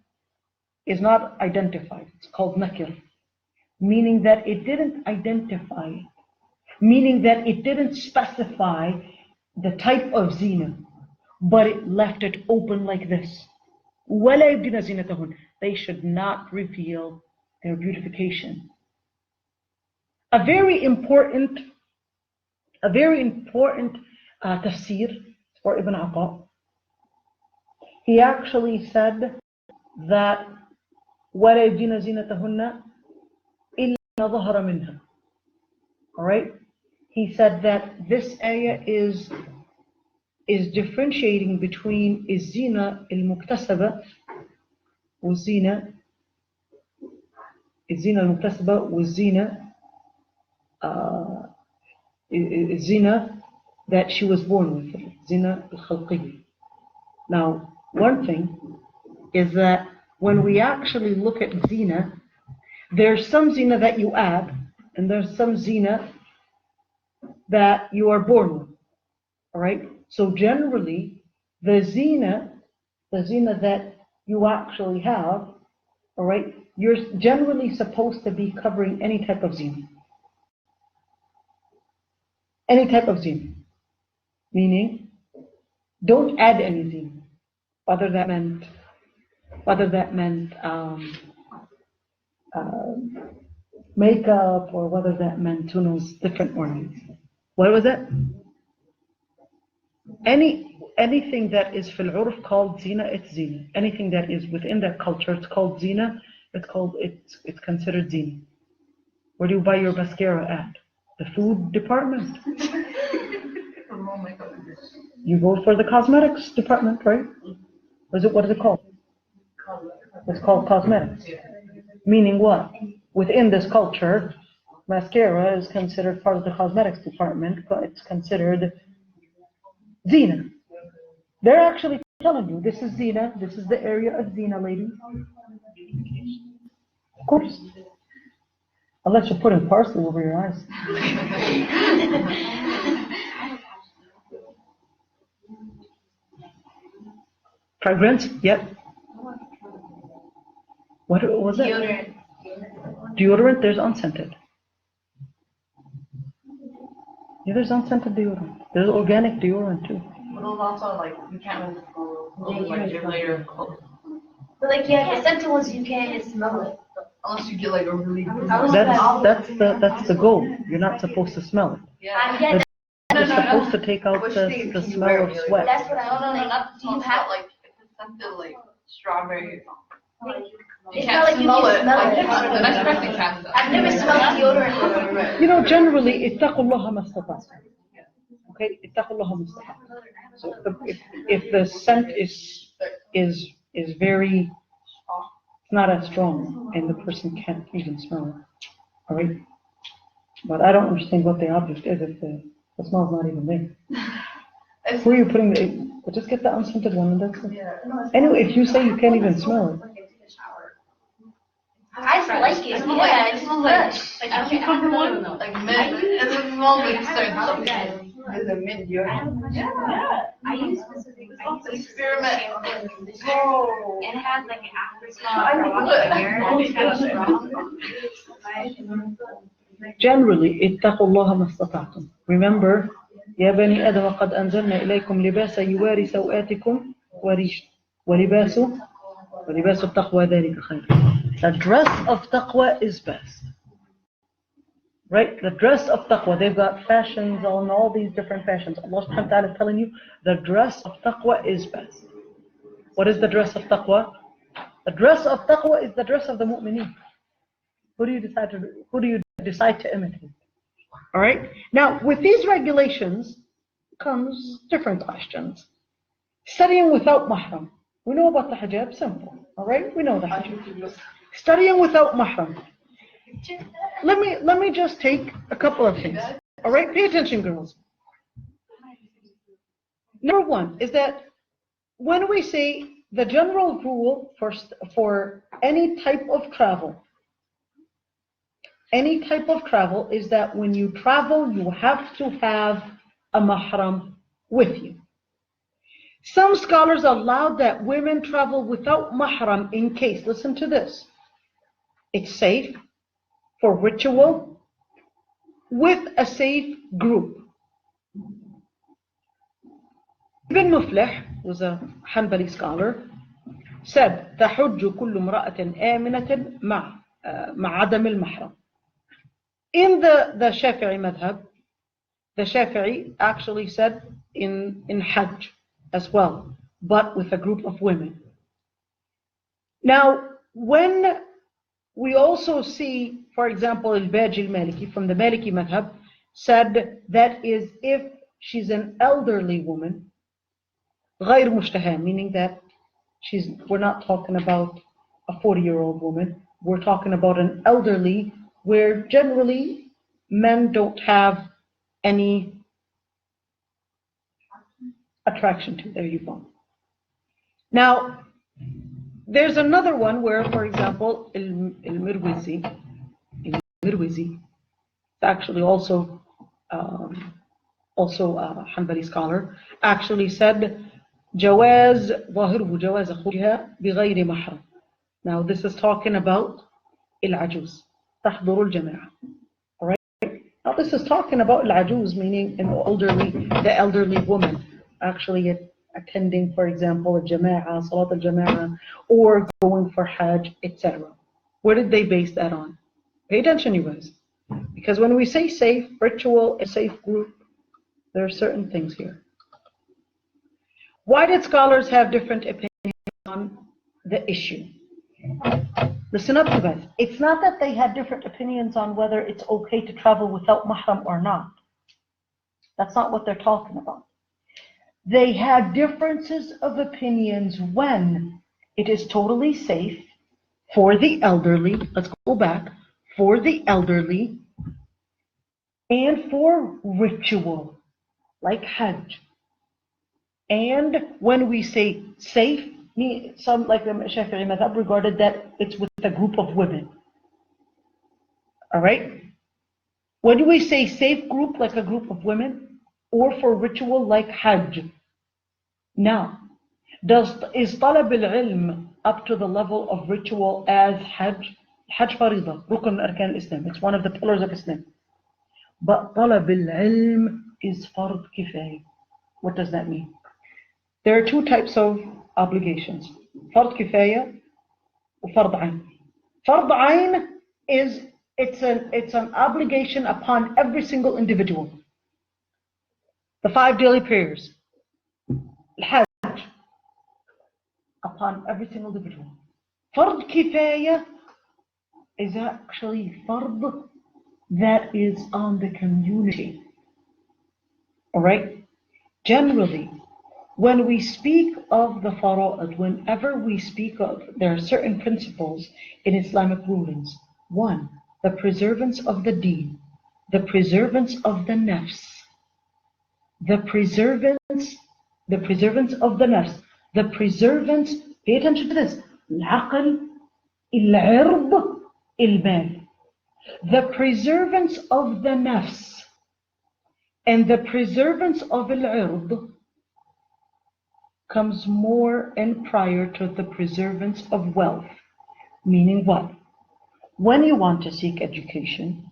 is not identified. It's called nakir. Meaning that it didn't identify. Meaning that it didn't specify the type of zina. But it left it open like this. وَلَا يُبْدِينَ زِينَتَهُمْ. They should not reveal their beautification. A very important tafsir for Ibn Ata. He actually said that وَلَا يُبْدِينَ زِينَتَهُنَّ إِلَّا ظَهَرَ مِنْهَا. Alright? He said that this ayah is differentiating between الزينة المكتسبة والزينة المكتسبة والزينة zina that she was born with, zina al-khalqiyya. Now, one thing is that when we actually look at zina, there's some zina that you add, and there's some zina that you are born with. All right? So generally, the zina that you actually have, all right, you're generally supposed to be covering any type of zina. Any type of zina. Meaning, don't add any zina. Whether that meant makeup, or whether that meant, who knows, different ornaments. What was it? Anything that is fil urf called zina, it's zina. Anything that is within that culture, it's called zina. It's considered zina. Where do you buy your mascara at? The food department. You go for the cosmetics department, right? What is it called? It's called cosmetics. Meaning what? Within this culture, mascara is considered part of the cosmetics department, but it's considered zina. They're actually telling you, this is zina, this is the area of zina, ladies. Of course. Unless you're putting parsley over your eyes. Fragrance? Yep. What was it? Deodorant. Deodorant, there's unscented. Yeah, there's unscented deodorant. There's organic deodorant too. But those also, like, you can't really smell like your layer. But like, yeah, the scented ones you can't smell it. Unless you get like a really good That's the goal. You're not supposed to smell it. Yeah. You're supposed to take out the smell of sweat. That's what I was like. Do you have like if it's scented like strawberry? You It's can't not like you smell can it. smell Like, it. the next person can. I've never smelled deodorant. You know, generally, اتقوا الله ما استطعتم. Okay, اتقوا الله ما استطعتم. So if the scent is very, it's not as strong, and the person can't even smell it. All right, but I don't understand what the object is if the smell's not even there. Where are you putting the? Just get the unscented one, and that's it. Anyway, if you say you can't even smell it. I just like it. Yeah, it smells like a cucumber one, like mint. It smells like certain stuff. Is it mint deodorant? Yeah. I use specific. Experiment. And it has like an after Generally, اتقوا الله ما استطعتم. Remember, يا بني آدم قد أنزلنا إليكم لباسا يواري سوآتكم وريشا ولباس التقوى ذلك خير. The dress of taqwa is best. Right? The dress of taqwa, they've got fashions on all these different fashions. Allah subhanahu wa ta'ala is telling you, the dress of taqwa is best. What is the dress of taqwa? The dress of taqwa is the dress of the mu'mineen. Who do you decide to imitate? All right? Now, with these regulations comes different questions. Studying without mahram. We know about the hijab, simple. All right? We know the hijab. Studying without mahram. Let me just take a couple of things. All right? Pay attention, girls. Number one is that when we say the general rule for any type of travel is that when you travel, you have to have a mahram with you. Some scholars allowed that women travel without mahram in case, listen to this, it's safe for ritual with a safe group. Ibn Muflih was a Hanbali scholar, said تحج كل امرأة آمنة مع عدم المحرم. In the Shafi'i madhab, the Shafi'i actually said in Hajj as well, but with a group of women. Now, when we also see, for example, al-Baji al-Maliki from the Maliki madhab said that is if she's an elderly woman, غير مشتهى, meaning that we're not talking about a 40-year-old woman, we're talking about an elderly where generally men don't have any attraction to. There you go. Now, there's another one where, for example, al-Mirwizi, it's actually also a Hanbali scholar, actually said, جواز ظاهره جواز خروجها بغير محرم. Now, this is talking about العجوز تحضر الجماعة. All right? Now, this is talking about العجوز, meaning the elderly woman, actually attending, for example, al-Jama'ah, Salat al-Jama'ah, or going for Hajj, etc. What did they base that on? Pay attention, you guys. Because when we say safe, ritual, a safe group, there are certain things here. Why did scholars have different opinions on the issue? Listen up, you guys. It's not that they had different opinions on whether it's okay to travel without mahram or not. That's not what they're talking about. They had differences of opinions when it is totally safe for the elderly, let's go back, for the elderly, and for ritual, like Hajj. And when we say safe, some like the Shafi'i madhab regarded that it's with a group of women. All right? When we say safe group, like a group of women, or for ritual like Hajj. Now, is talab al-ilm up to the level of ritual as Hajj? Hajj farida, rukn arkan al-Islam. It's one of the pillars of Islam. But talab al-ilm is fard kifaya. What does that mean? There are two types of obligations. Fard kifaya or fard ayn. Fard ayn is it's an obligation upon every single individual. The 5 daily prayers, Hajj, upon every single individual. Fard kifaya is actually fard that is on the community. All right? Generally, when we speak of the fara'id, whenever we speak of, there are certain principles in Islamic rulings. One, the preservance of the deen, the preservance of the nafs, the preservance of the nafs, the preservance, pay attention to this, al-aql, al-ird, al-mal, the preservance of the nafs and the preservance of al-ird comes more and prior to the preservance of wealth. Meaning what? When you want to seek education,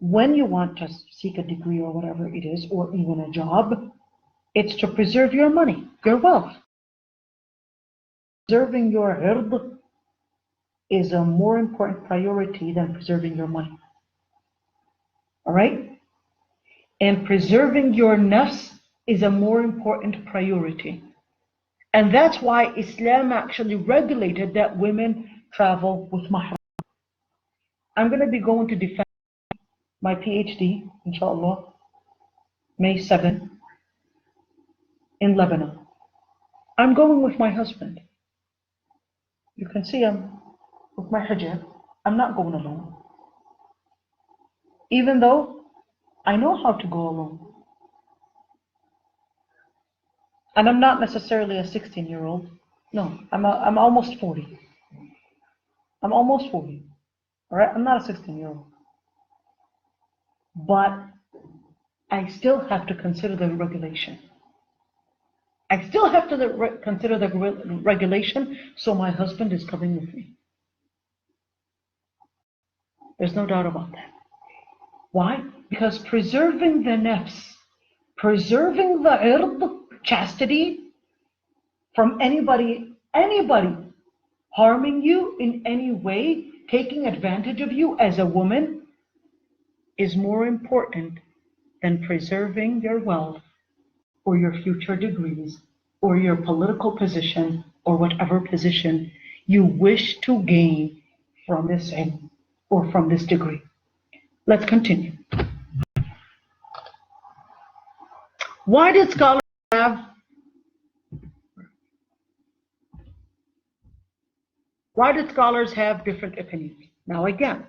when you want to seek a degree or whatever it is, or even a job, it's to preserve your money, your wealth. Preserving your ird is a more important priority than preserving your money. All right? And preserving your nafs is a more important priority. And that's why Islam actually regulated that women travel with mahram. I'm going to be going to defend my PhD, inshallah, May 7, in Lebanon. I'm going with my husband. You can see I'm with my hijab. I'm not going alone. Even though I know how to go alone. And I'm not necessarily a 16-year-old. No, I'm almost 40. I'm almost 40. All right, I'm not a 16-year-old. But I still have to consider the regulation. I still have to consider the regulation, so my husband is coming with me. There's no doubt about that. Why? Because preserving the nafs, preserving the ird, chastity, from anybody harming you in any way, taking advantage of you as a woman, is more important than preserving your wealth or your future degrees or your political position or whatever position you wish to gain from this ilm or from this degree. Let's continue. Why did scholars have different opinions? Now again,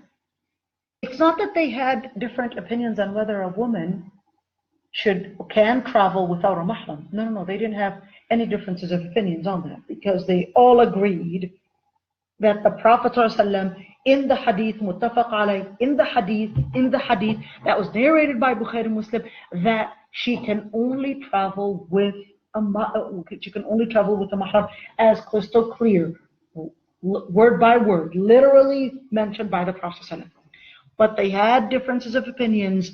it's not that they had different opinions on whether a woman can travel without a mahram. No, they didn't have any differences of opinions on that, because they all agreed that the Prophet ﷺ in the hadith, muttafaq alayh, in the hadith that was narrated by Bukhari and Muslim, that she can only travel with a mahram, as crystal clear, word by word, literally mentioned by the Prophet ﷺ. But they had differences of opinions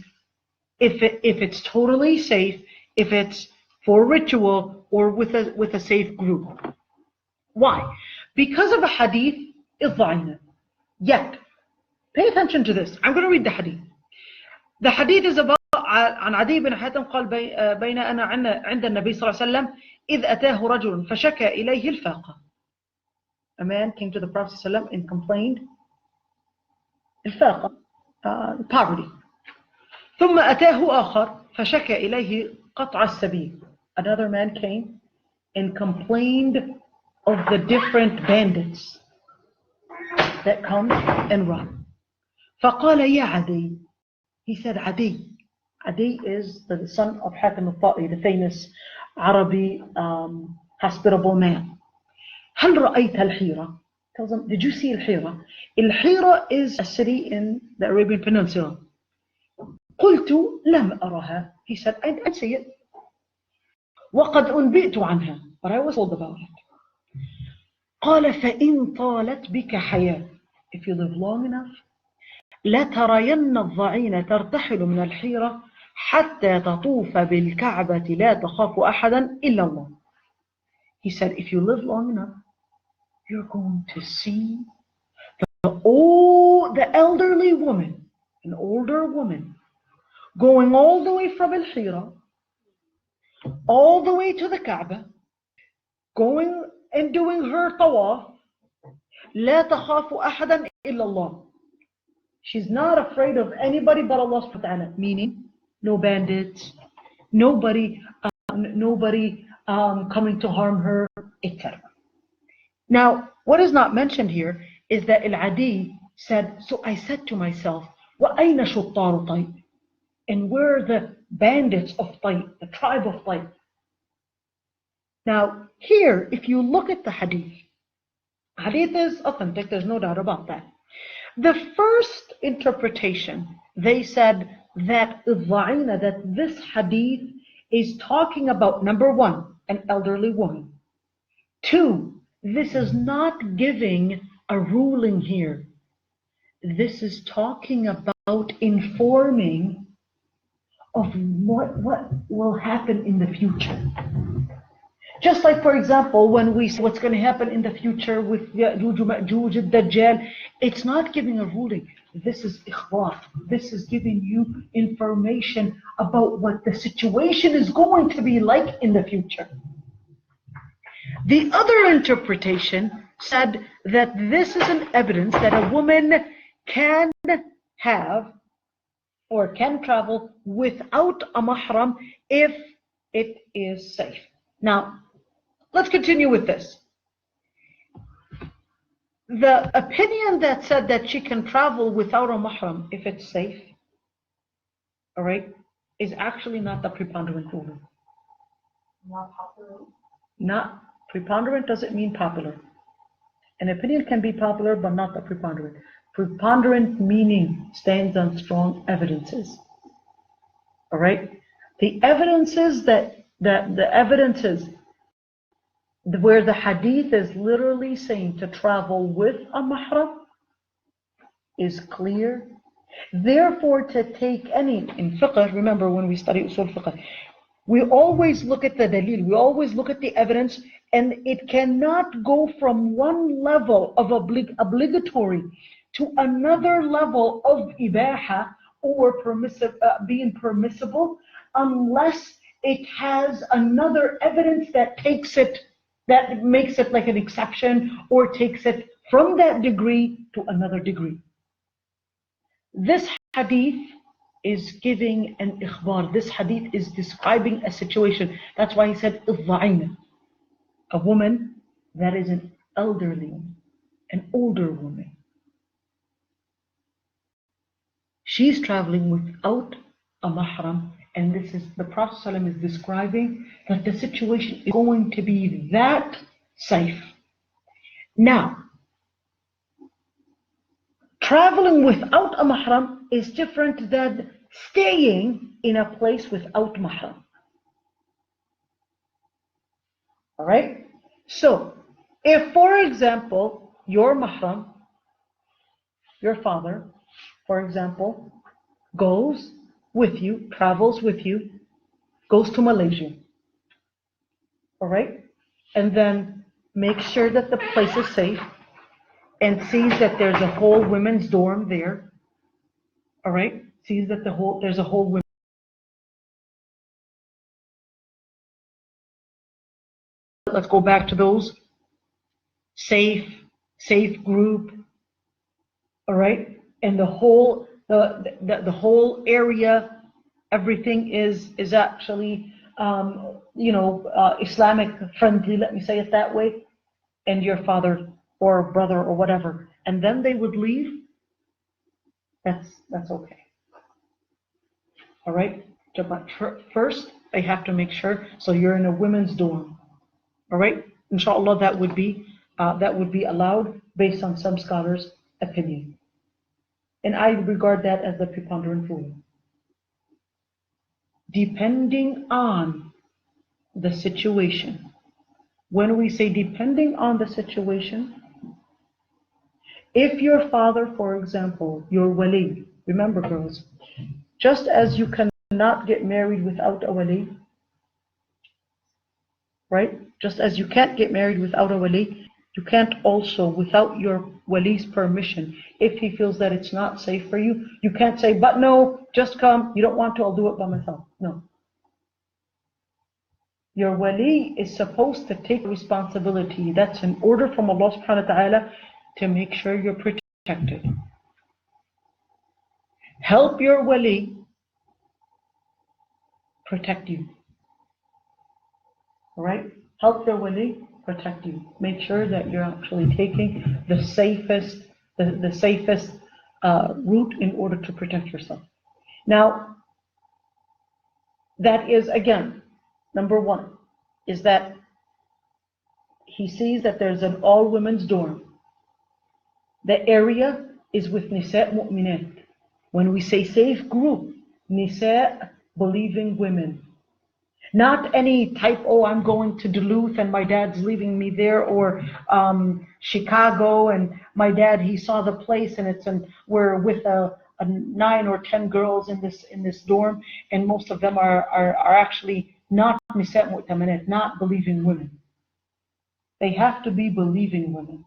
if it's totally safe, if it's for ritual, or with a safe group. Why? Because of a hadith, إضعينا. Yet, pay attention to this. I'm going to read the hadith. The hadith is about عن عدي بن حاتم قال بين أنا عند النبي صلى الله عليه وسلم إذ أتاه رجل فشكى إليه الفاقة. A man came to the Prophet صلى الله عليه وسلم and complained الفاقة, poverty. ثم أتاه آخر فشكى إليه قطع السبيل. Another man came and complained of the different bandits that come and run. فقال يا عدي. He said Adi. Adi is the son of Hatim al-Ta'i, the famous Arabi hospitable man. هل رأيت الحيرة? Tells him, did you see الحيرة? الحيرة is a city in the Arabian Peninsula. قلت لم أرها. He said, I didn't see it. وقد أنبئت عنها. But I was told about it. قال فإن طالت بك حياة. If you live long enough, لترين الضعين ترتحل من الحيرة حتى تطوف بالكعبة لا تخاف أحدا إلا الله. He said, if you live long enough, you're going to see the elderly woman, an older woman, going all the way from Al-Hira, all the way to the Kaaba, going and doing her tawaf, لا تخاف أحدا إلا الله. She's not afraid of anybody but Allah subhanahu wa ta'ala, meaning no bandits, nobody coming to harm her, etc. Now, what is not mentioned here is that Al-Adi said, so I said to myself, وَأَيْنَ شُطَّارُ طَيْبٍ? And where are the bandits of Tayyib, the tribe of Tayyib? Now, here, if you look at the hadith is authentic, there's no doubt about that. The first interpretation, they said that this hadith is talking about, number one, an elderly woman. Two, this is not giving a ruling here. This is talking about informing of what will happen in the future. Just like, for example, when we say what's going to happen in the future with Ya'juj, Ma'juj, Dajjal, it's not giving a ruling. This is ikhbar. This is giving you information about what the situation is going to be like in the future. The other interpretation said that this is an evidence that a woman can have or can travel without a mahram if it is safe. Now, let's continue with this. The opinion that said that she can travel without a mahram if it's safe, all right, is actually not the preponderant ruling. Not popular. Not preponderant doesn't mean popular. An opinion can be popular, but not the preponderant. Preponderant meaning stands on strong evidences. All right, the evidences where the hadith is literally saying to travel with a mahram is clear. Therefore, to take any, in fiqh, remember when we study usul fiqh, we always look at the dalil, we always look at the evidence, and it cannot go from one level of obligatory to another level of ibaha or being permissible unless it has another evidence that makes it like an exception or takes it from that degree to another degree. This hadith is giving an ikhbar. This hadith is describing a situation. That's why he said idda'ina, a woman that is an elderly woman, an older woman. She's traveling without a mahram And this is the Prophet ﷺ is describing that the situation is going to be that safe. Now, traveling without a mahram is different than staying in a place without mahram. All right? So, if, for example, your mahram, your father, for example, goes with you, travels with you, goes to Malaysia, all right? And then makes sure that the place is safe and sees that there's a whole women's dorm there, all right? Sees that there's a whole women's. Let's go back to those. Safe group, all right? And the whole area, everything is actually Islamic friendly, let me say it that way, and your father or brother or whatever, and then they would leave, that's okay. All right? But first, they have to make sure, so you're in a women's dorm. All right? Inshallah, that would be allowed based on some scholars' opinion. And I regard that as the preponderant rule. Depending on the situation. When we say depending on the situation, if your father, for example, your wali, remember girls, just as you cannot get married without a wali, right? Just as you can't get married without a wali, you can't also, without your wali's permission, if he feels that it's not safe for you, you can't say, but no, just come, you don't want to, I'll do it by myself. No. Your wali is supposed to take responsibility. That's an order from Allah subhanahu wa ta'ala to make sure you're protected. Help your wali protect you. All right? Help your wali protect you. Make sure that you're actually taking the safest route in order to protect yourself. Now, that is, again, number one, is that he sees that there's an all-women's dorm. The area is with nisa mu'minat. When we say safe group, nisa, believing women. Not any type, oh, I'm going to Duluth and my dad's leaving me there, or Chicago and my dad, he saw the place and we're with a 9 or 10 girls in this dorm, and most of them are actually not nisa mu'minat, not believing women. They have to be believing women.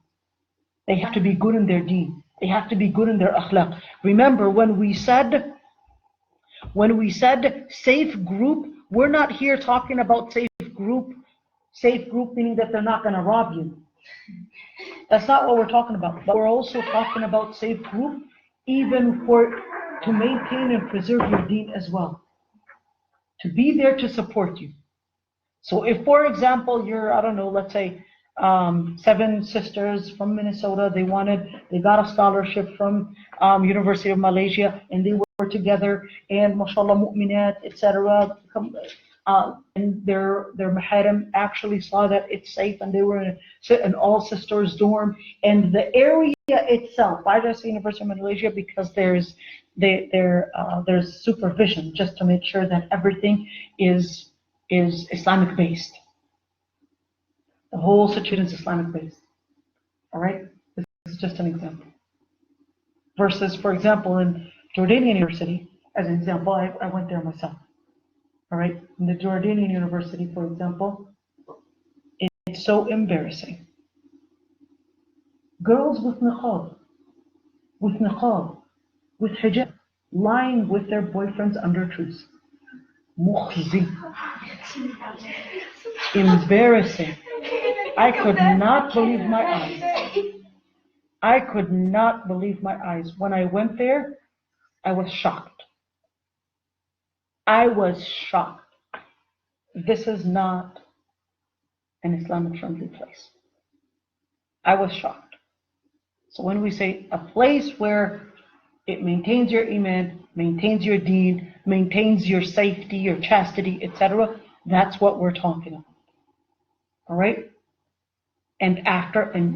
They have to be good in their deen. They have to be good in their akhlaq. Remember, when we said safe group, we're not here talking about safe group meaning that they're not going to rob you. That's not what we're talking about. But we're also talking about safe group even to maintain and preserve your deen as well. To be there to support you. So if, for example, you're, I don't know, let's say 7 sisters from Minnesota, they got a scholarship from University of Malaysia, and they were together, and mashallah mu'minat, etc. And their maharim actually saw that it's safe, and they were in an all sisters dorm, and the area itself. Why did I say University of Malaysia? Because there's supervision just to make sure that everything is Islamic based. The whole situation is Islamic based. All right? This is just an example. Versus, for example, in Jordanian University, as an example, I went there myself. All right? In the Jordanian University, for example, it's so embarrassing. Girls with niqab, with hijab, lying with their boyfriends under trees. Mukhzi. Embarrassing. I could not believe my eyes. I could not believe my eyes. When I went there, I was shocked. I was shocked. This is not an Islamic friendly place. I was shocked. So when we say a place where It maintains your iman, maintains your deen, maintains your safety, your chastity, etc. That's what we're talking about. All right? And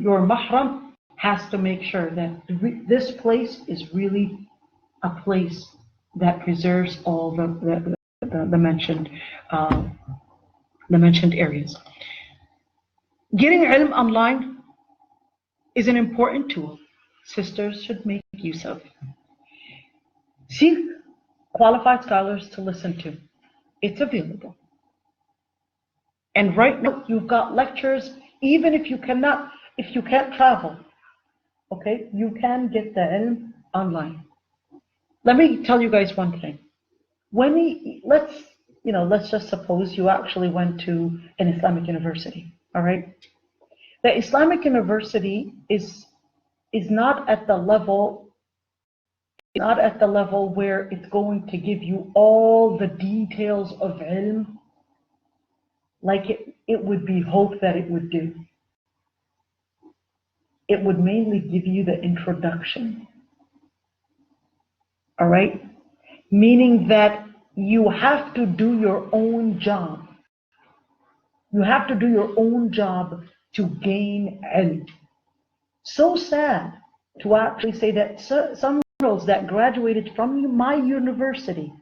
your mahram has to make sure that this place is really a place that preserves all the mentioned areas. Getting ilm online is an important tool. Sisters should make use of it. Seek qualified scholars to listen to. It's available. And right now you've got lectures, even if you can't travel, okay, you can get the ilm online. Let me tell you guys one thing. Let's just suppose you actually went to an Islamic university, all right? The Islamic university is not at the level where it's going to give you all the details of ilm like it would be hoped that it would do. It would mainly give you the introduction. All right? Meaning that you have to do your own job. You have to do your own job to gain ilm. So sad to actually say that some girls that graduated from my university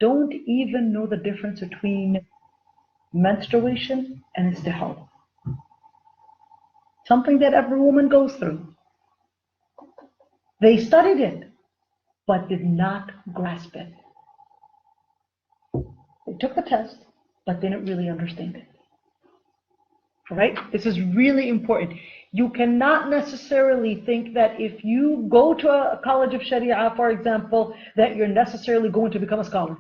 don't even know the difference between menstruation and istihada. Something that every woman goes through. They studied it, but did not grasp it. They took the test, but didn't really understand it. All right? This is really important. You cannot necessarily think that if you go to a college of Sharia, for example, that you're necessarily going to become a scholar.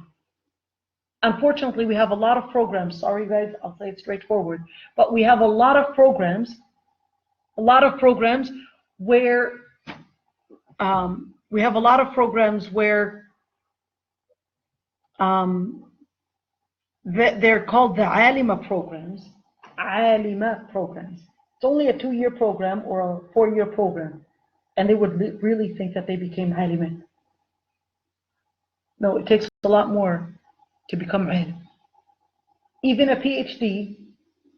Unfortunately, we have a lot of programs. Sorry, guys, I'll say it straightforward. But we have a lot of programs where they're called the alima programs. Alima programs. It's only a 2-year program or a 4-year program, and they would really think that they became alima. No, it takes a lot more to become ilm. Even a PhD,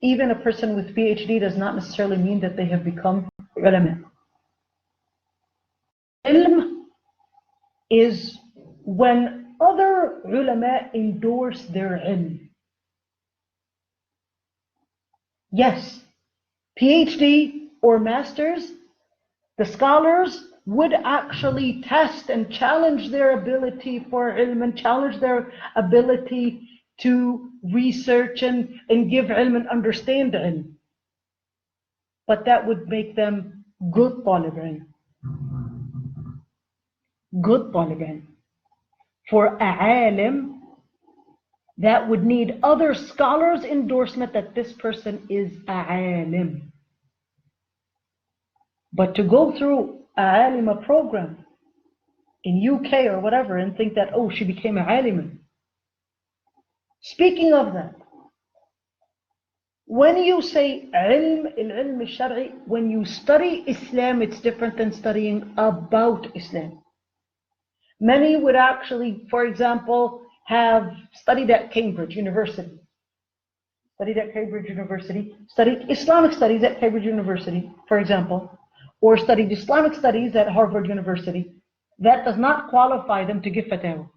even a person with PhD does not necessarily mean that they have become ulama. Ilm is when other ulama endorse their ilm. Yes, PhD or masters, the scholars would actually test and challenge their ability for ilm and challenge their ability to research and give ilm and understand ilm. But that would make them good talib ilm. Good talib ilm. For a alim, that would need other scholars' endorsement that this person is a alim. But to go through a alima program in UK or whatever and think that, oh, she became a alima. Speaking of that, when you say ilm, al-ilm al-shar'i, when you study Islam, it's different than studying about Islam. Many would actually, for example, have studied at Cambridge University, studied Islamic studies at Cambridge University, for example, or studied Islamic studies at Harvard University. That does not qualify them to give fatwa,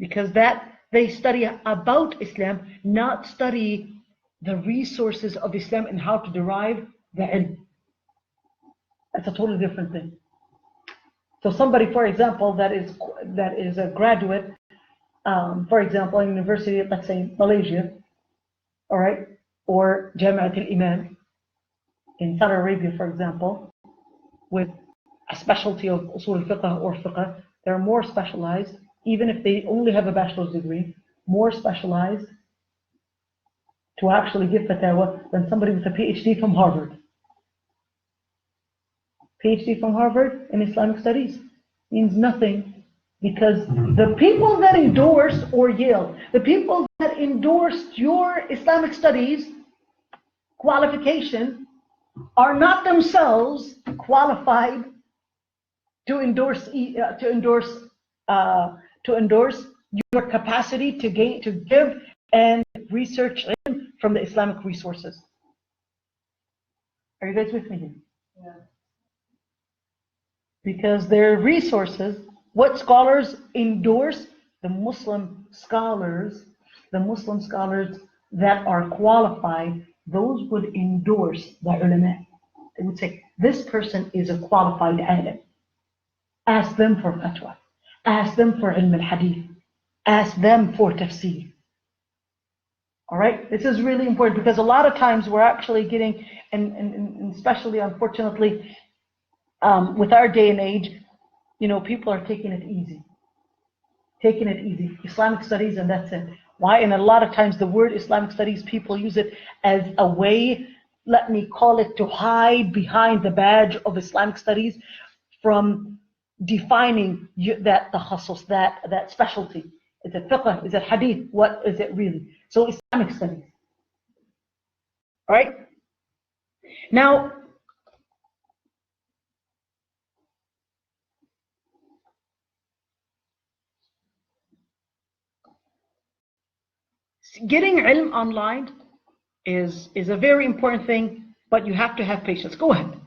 because that they study about Islam, not study the resources of Islam and how to derive the ilm. That's a totally different thing. So somebody, for example, that is a graduate, for example, in university, let's say Malaysia, all right, or Jannah al-Imam in Saudi Arabia, for example, with a specialty of usul al-fiqh or fiqh, they're more specialized, even if they only have a bachelor's degree, more specialized to actually give fatwa than somebody with a PhD from Harvard. PhD from Harvard in Islamic studies means nothing, because the people that endorse, or Yale, the people that endorsed your Islamic studies qualification are not themselves qualified to endorse your capacity to give and research from the Islamic resources. Are you guys with me here? Yeah. Because their resources, what scholars endorse, the Muslim scholars that are qualified, those would endorse the ulama. They would say, this person is a qualified alim. Ask them for fatwa. Ask them for ilm al-hadith. Ask them for tafsir. All right? This is really important because a lot of times we're actually getting, and especially unfortunately, with our day and age, people are taking it easy. Islamic studies, and that's it. Why? And a lot of times the word Islamic studies, people use it as a way, let me call it, to hide behind the badge of Islamic studies from defining that takhasus, that specialty. Is it fiqh? Is it hadith? What is it really? So Islamic studies. All right? Now, getting ilm online is a very important thing, but you have to have patience. Go ahead.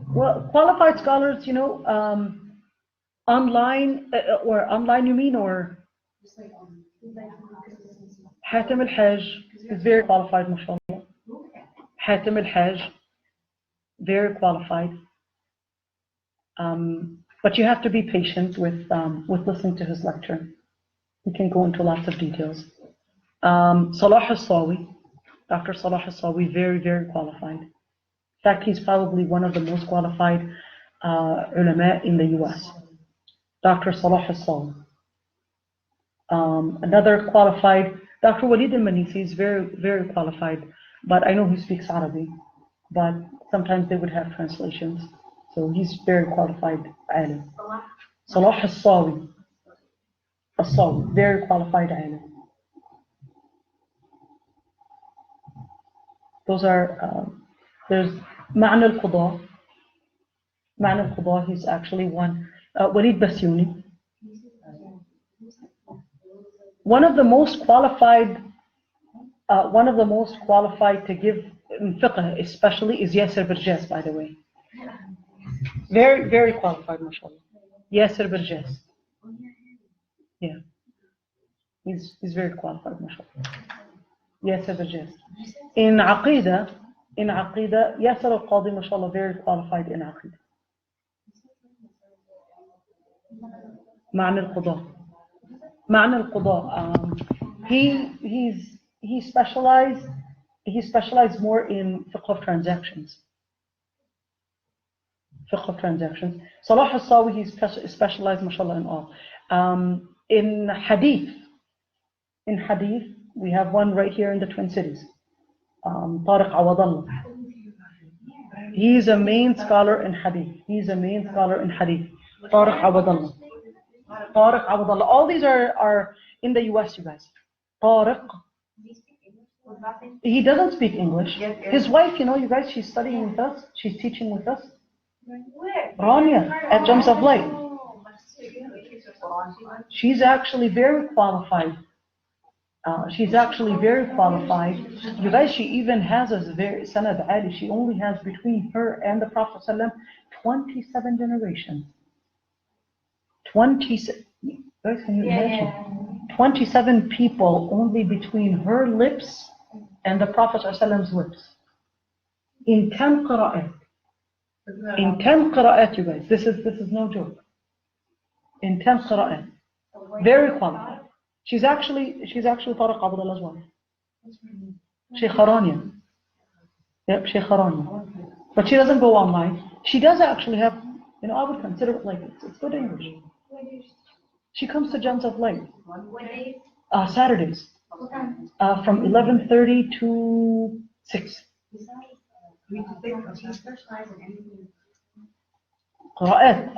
Well, qualified scholars, online, or online you mean, or Hatim al-Hajj is very qualified, mashallah. Hatim al-Hajj, very qualified. But you have to be patient with listening to his lecture. We can go into lots of details. Salah al-Sawi, Dr. Salah al-Sawi, very, very qualified. In fact, he's probably one of the most qualified ulama in the US. Dr. Salah al-Sawi. Another qualified, Dr. Walid al-Manisi is very, very qualified, but I know he speaks Arabic, but sometimes they would have translations. So he's very qualified alim. Salah al-Sawi. Al-Sawi, very qualified alim. Those are, there's Ma'na al-Qudha. Ma'na al-Qudha, he's actually one. Walid Basyuni. One of the most qualified to give in fiqh especially is Yasser Burjas, by the way. Very, very qualified, mashallah. Yasser Burjas. Yeah. He's very qualified, mashallah. Yasser Burjas. In Aqidah, Yasser al-Qadi, mashallah, very qualified in Aqidah. Ma'na al-Qudha. Ma'na al-Qudha. He specialized more in fiqh of transactions. Salah al-Sawi, he's specialized, mashallah, in all. In hadith, we have one right here in the Twin Cities. Tariq Awadallah. He's a main scholar in hadith. Tariq Awadallah. All these are in the US, you guys. Tariq. He doesn't speak English. His wife, you guys, she's studying with us. She's teaching with us. Rania at Gemsoflight. She's actually very qualified. You guys, she even has a very sanad ali. She only has between her and the Prophet ﷺ 27 generations. 27. Guys, can you imagine? 27 people only between her lips and the Prophet ﷺ's lips. In 10 qira'at. In 10 qira'at, you guys. This is no joke. In 10 qira'at. Very qualified. She's actually Tariq Abdullah's wife. Sheikh Harania. Yep, Sheikh Harania. But she doesn't go online. She does actually have, I would consider it like it's good English. She comes to Gemsoflight. Saturdays. From 11:30 to 6. Qur'an.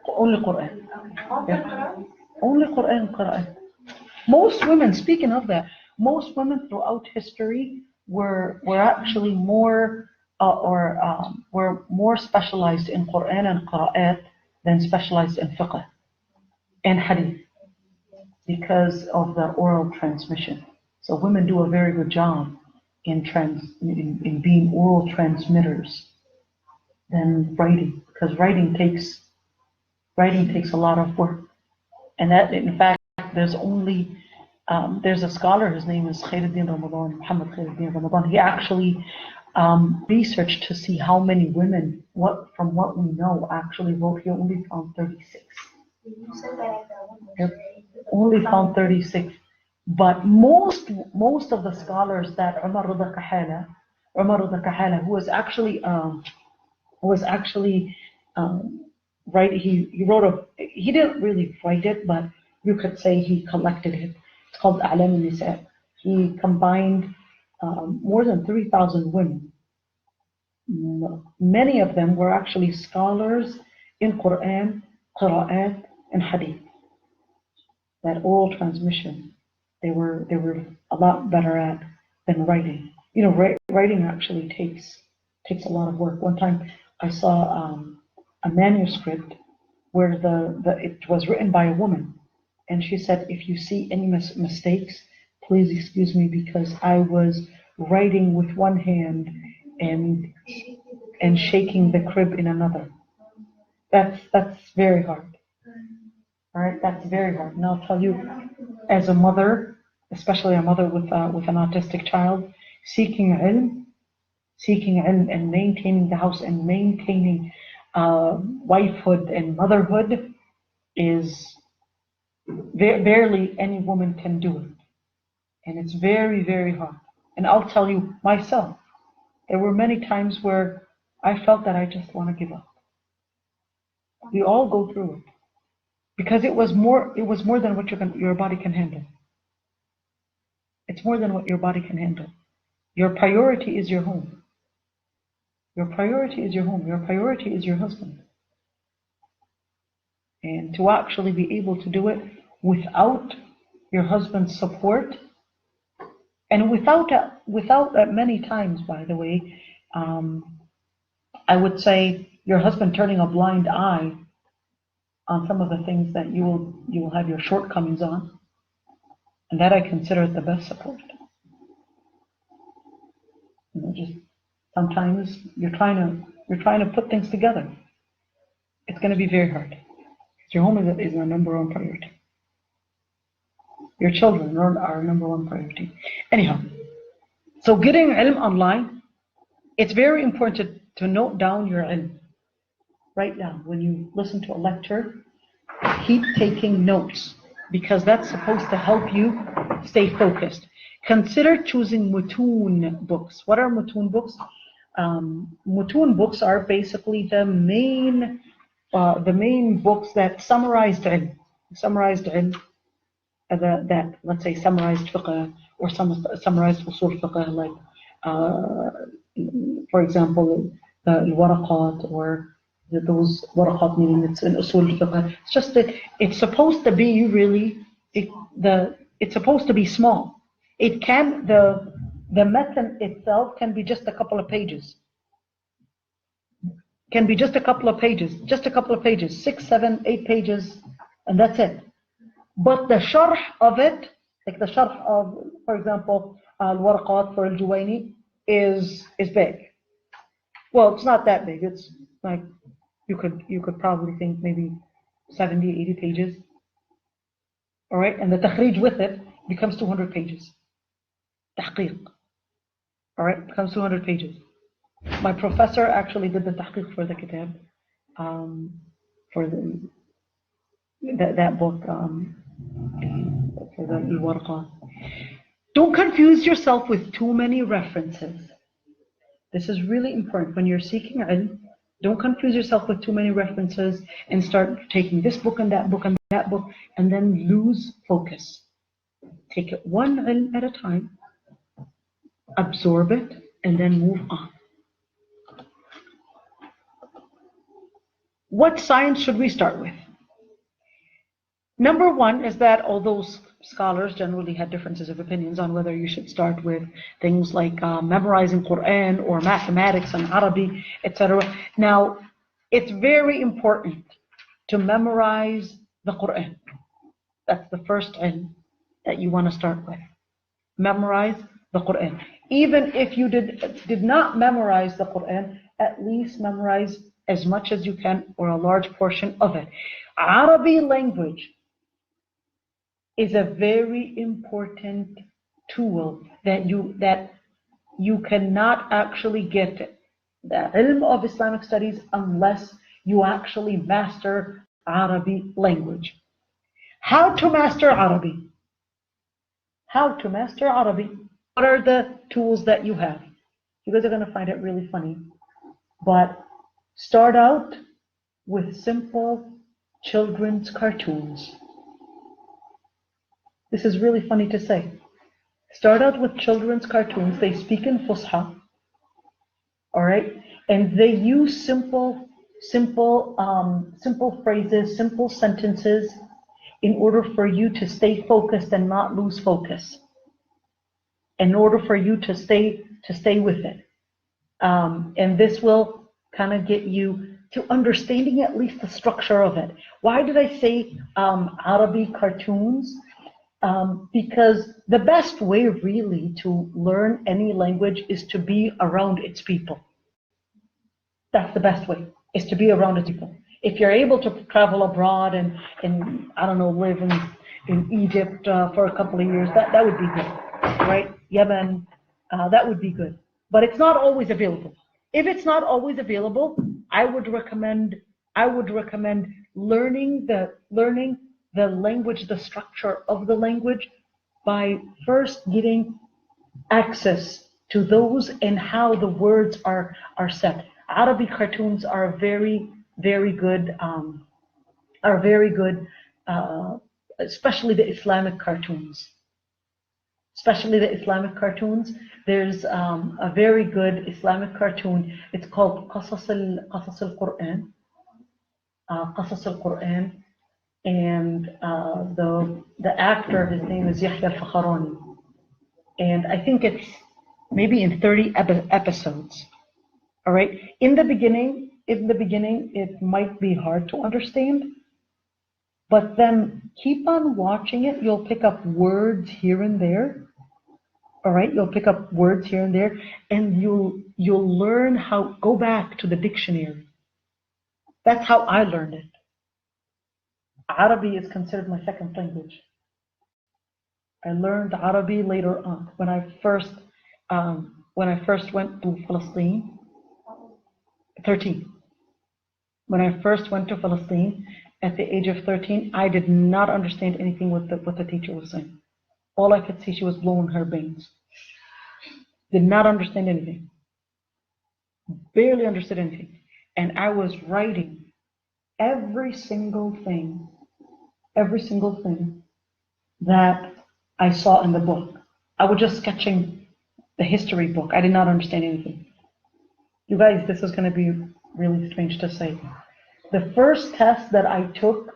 Only Qur'an. Yeah. Only Qur'an. Most women, speaking of that, Most women throughout history were actually more were more specialized in Quran and Qira'at than specialized in fiqh and hadith because of the oral transmission. So women do a very good job in being oral transmitters than writing, because writing takes a lot of work. And that, in fact, there's a scholar, his name is Khairuddin Ramadan, Muhammad Khairuddin Ramadan. He actually researched to see how many women, from what we know, actually wrote. He only found 36. Yep. Only found 36. But most of the scholars that Umar Rida Kahala, who was actually he wrote he didn't really write it, but you could say he collected it. It's called A'lam al-Nisa. He combined more than 3,000 women. Many of them were actually scholars in Quran, Qira'at, and Hadith. That oral transmission, they were a lot better at than writing. You know, writing actually takes a lot of work. One time I saw a manuscript where it was written by a woman, and she said, if you see any mistakes, please excuse me, because I was writing with one hand and shaking the crib in another. That's very hard. All right, that's very hard. And I'll tell you, as a mother, especially a mother with an autistic child, seeking ilm and maintaining the house and maintaining wifehood and motherhood is barely any woman can do it. And it's very, very hard. And I'll tell you myself, there were many times where I felt that I just want to give up. We all go through it. Because it was more than what your body can handle. It's more than what your body can handle. Your priority is your home. Your priority is your home. Your priority is your husband. And to actually be able to do it without your husband's support, and without many times, by the way, I would say your husband turning a blind eye on some of the things that you will have your shortcomings on, and that I consider the best support. You know, just sometimes you're trying to put things together. It's going to be very hard. Your home is our number one priority. Your children are our number one priority. Anyhow, so getting ilm online, it's very important to note down your ilm. Write down when you listen to a lecture. Keep taking notes, because that's supposed to help you stay focused. Consider choosing mutoon books. What are mutoon books? Mutoon books are basically the main books that summarized ilm. That, let's say, summarized fiqh or summarized usul fiqh, like for example the waraqat, or those waraqat, meaning it's an usul fiqh. It's just that it's supposed to be really it's supposed to be small. It can the method itself can be just a couple of pages. Can be just a couple of pages, 6, 7, 8 pages, and that's it. But the sharh of it, like the sharh of, for example, al-Waraqat for al-Juwayni is big. Well, it's not that big. It's like you could probably think maybe 70, 80 pages. All right, and the takhrij with it becomes 200 pages. Tahqiq. All right, becomes 200 pages. My professor actually did the tahqiq for the kitab, for that book, for the al-Waraqat. Don't confuse yourself with too many references. This is really important when you're seeking ilm. Don't confuse yourself with too many references and start taking this book and that book and that book, and then lose focus. Take it one ilm at a time, absorb it, and then move on. What science should we start with? Number one is that although scholars generally had differences of opinions on whether you should start with things like memorizing Quran or mathematics and Arabic, etc. Now, it's very important to memorize the Quran. That's the first ilm that you want to start with. Memorize the Quran. Even if you did not memorize the Quran, at least memorize as much as you can or a large portion of it. Arabic language is a very important tool that you cannot actually get the ilm of Islamic studies unless you actually master Arabic language. How to master Arabic? How to master Arabic? What are the tools that you have? You guys are going to find it really funny. But start out with simple children's cartoons. This is really funny to say. Start out with children's cartoons. They speak in Fusha. All right? And they use simple phrases, simple sentences in order for you to stay focused and not lose focus. In order for you to stay with it. And this will kind of get you to understanding at least the structure of it. Why did I say Arabic cartoons? Because the best way really to learn any language is to be around its people. That's the best way, is to be around its people. If you're able to travel abroad and I don't know, live in Egypt for a couple of years, that would be good, right? Yemen, that would be good. But it's not always available. If it's not always available, I would recommend learning the language, the structure of the language, by first getting access to those and how the words are said. Arabic cartoons are very, very good. Especially the Islamic cartoons. There's a very good Islamic cartoon. It's called Qasas al-Quran. Qasas al-Quran. And the actor, his name is Yahya al-Fakharani. And I think it's maybe in 30 episodes. All right. In the beginning, it might be hard to understand. But then keep on watching it. You'll pick up words here and there. All right, you'll pick up words here and there, and you'll learn how. Go back to the dictionary. That's how I learned it. Arabic is considered my second language. I learned Arabic later on when I first went to Palestine. 13. When I first went to Palestine at the age of 13, I did not understand anything what the teacher was saying. All I could see, she was blowing her bangs. Did not understand anything. Barely understood anything. And I was writing every single thing that I saw in the book. I was just sketching the history book. I did not understand anything. You guys, this is going to be really strange to say. The first test that I took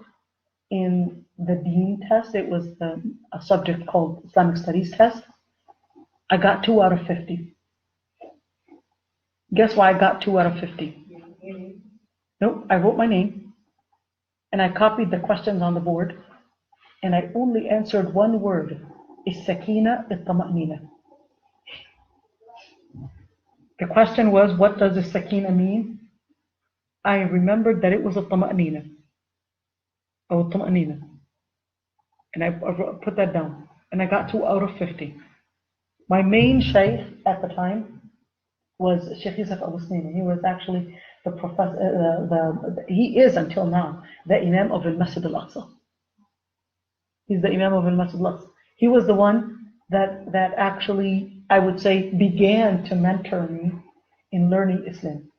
in the Deen test, it was a subject called Islamic Studies test. I got 2 out of 50. Guess why I got 2 out of 50? Nope, I wrote my name and I copied the questions on the board and I only answered one word, is-sakina it-tama'nina. The question was, what does is-sakina mean? I remembered that it was a tama'nina. Or tama'nina. And I put that down. And I got 2 out of 50. My main shaykh at the time was Sheikh Yusuf Abu Snina. He was actually the professor, he is until now, the Imam of al-Masjid al-Aqsa. He's the Imam of al-Masjid al-Aqsa. He was the one that actually, I would say, began to mentor me in learning Islam.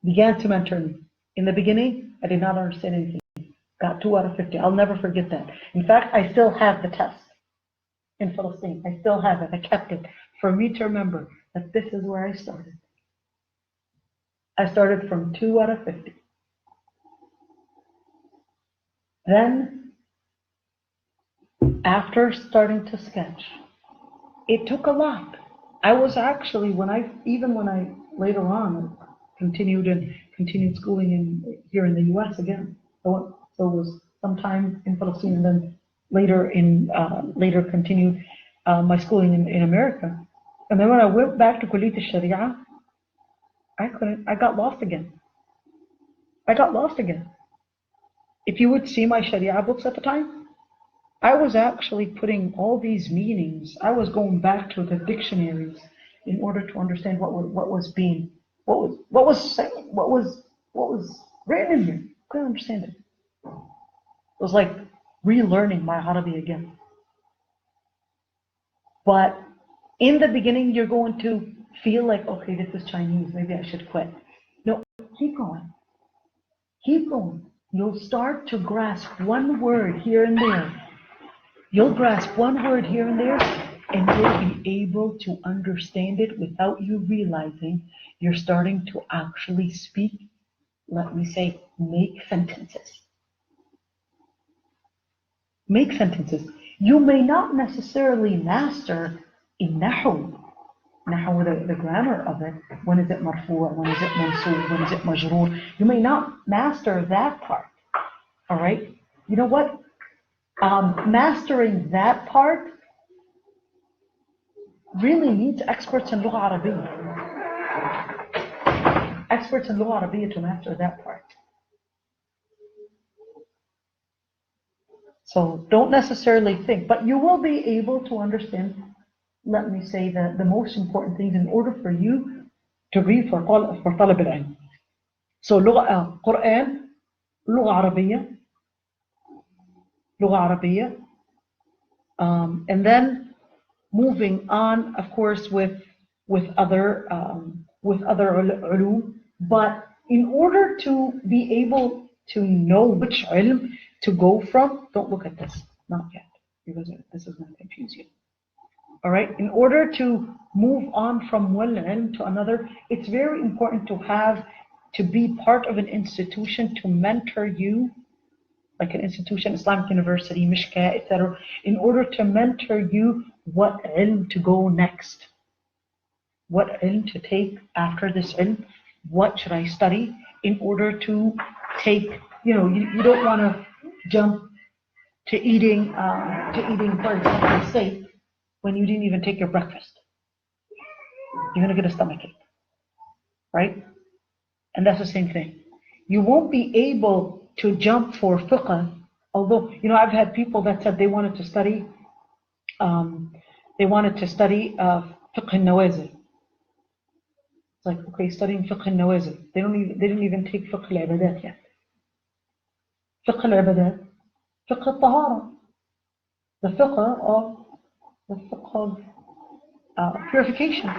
Began to mentor me. In the beginning, I did not understand anything. Got 2 out of 50. I'll never forget that. In fact, I still have the test in Palestine. I still have it. I kept it for me to remember that this is where I started. I started from 2 out of 50. Then after starting to sketch, it took a lot. I was actually, when I later on continued schooling here in the US again. So it was sometime in Palestine and then later continued my schooling in America. And then when I went back to Kulit al-Sharia, I got lost again. If you would see my Sharia books at the time, I was actually putting all these meanings. I was going back to the dictionaries in order to understand what was written in here. I couldn't understand it. It was like relearning my Arabic again. But in the beginning, you're going to feel like, okay, this is Chinese, maybe I should quit. No, keep going. You'll start to grasp one word here and there. And you'll be able to understand it without you realizing you're starting to actually speak, let me say, make sentences. You may not necessarily master in Nahu, the grammar of it. When is it marfu'? When is it mansoob? When is it majroor? You may not master that part. All right? You know what? Mastering that part really needs experts in Lugha Arabiya. To master that part. So don't necessarily think, but you will be able to understand, let me say, the most important things in order for you to read for Talib al Ilm. So Quran, Lugha Arabiya, and then moving on, of course, with other ulum. But in order to be able to know which ilm to go from, don't look at this, not yet, because this is going to confuse you. All right. In order to move on from one ilm to another, it's very important to be part of an institution to mentor you, like an institution, Islamic University, Mishka, etc., in order to mentor you what ilm to go next, what ilm to take after this ilm, what should I study in order to take, you don't want to jump to eating, for example, steak when you didn't even take your breakfast. You're going to get a stomachache, right? And that's the same thing. You won't be able to jump for fiqh, although, I've had people that said they wanted to study fiqh al-nawazil. It's like, okay, studying fiqh al-nawazil. They didn't even take fiqh al-ibadat yet. Fiqh al-ibadat, fiqh al-tahara, the fiqh of purification.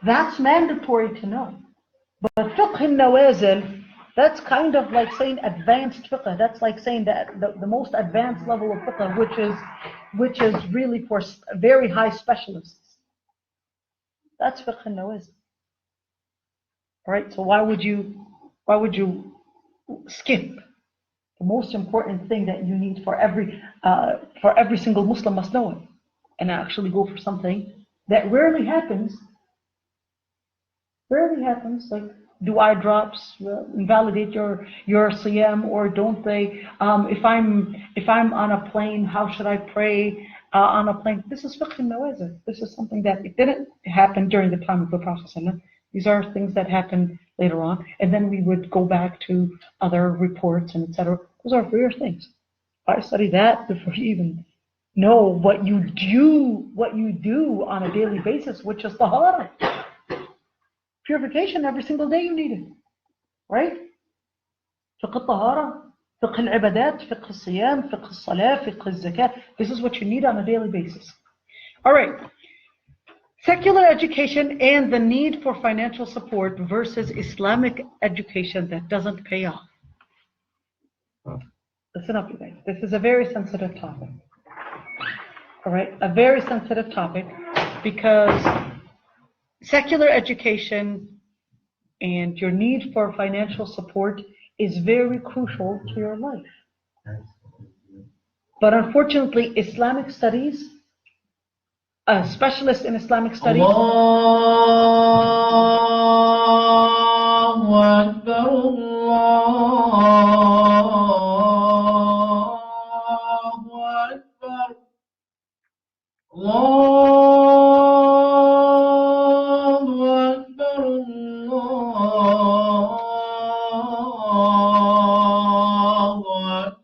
That's mandatory to know. But fiqh al-nawazil, that's kind of like saying advanced fiqh. That's like saying that the most advanced level of fiqh, which is really for very high specialists. That's fiqh al-nawazil. All right. So why would you skip the most important thing that you need for every single Muslim must know it, and actually go for something that rarely happens, like, do eye drops invalidate your siyam or don't they? If I'm on a plane, how should I pray on a plane? This is fiqh al-nawazil. This is something that it didn't happen during the time of the Prophet ﷺ. These are things that happen later on, and then we would go back to other reports and etc. Those are rare things. I study that before you even know what you do on a daily basis, which is tahara. Purification every single day you need it, right? Fiqh al-tahara, fiqh al-ibadat, fiqh al-siyam, fiqh al-salah, fiqh al-zakat. This is what you need on a daily basis. All right. Secular education and the need for financial support versus Islamic education that doesn't pay off. Listen up, you guys. This is a very sensitive topic. All right, a very sensitive topic because secular education and your need for financial support is very crucial to your life. But unfortunately, Islamic studies, a specialist in Islamic studies, Allahu Akbar, Allahu Akbar, Allahu Akbar, Allahu Akbar.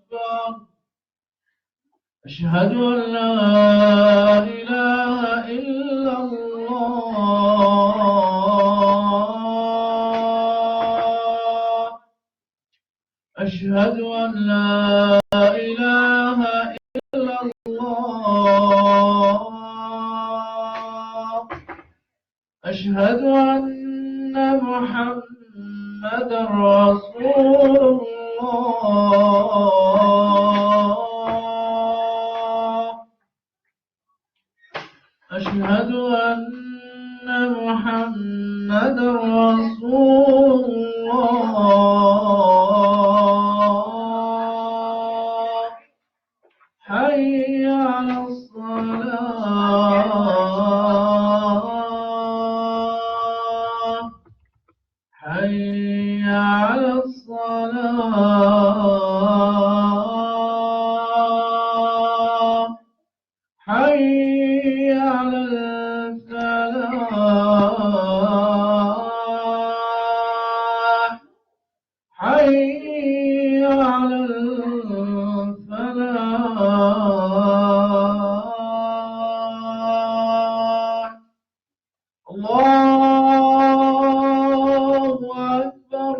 أشهد أن لا إله إلا الله أشهد أن لا إله إلا الله أشهد أن محمدا رسول الله أشهد أن محمدا رسول الله حي على الصلاة حي على الصلاة حي على الفلاح حي على الفلاح الله أكبر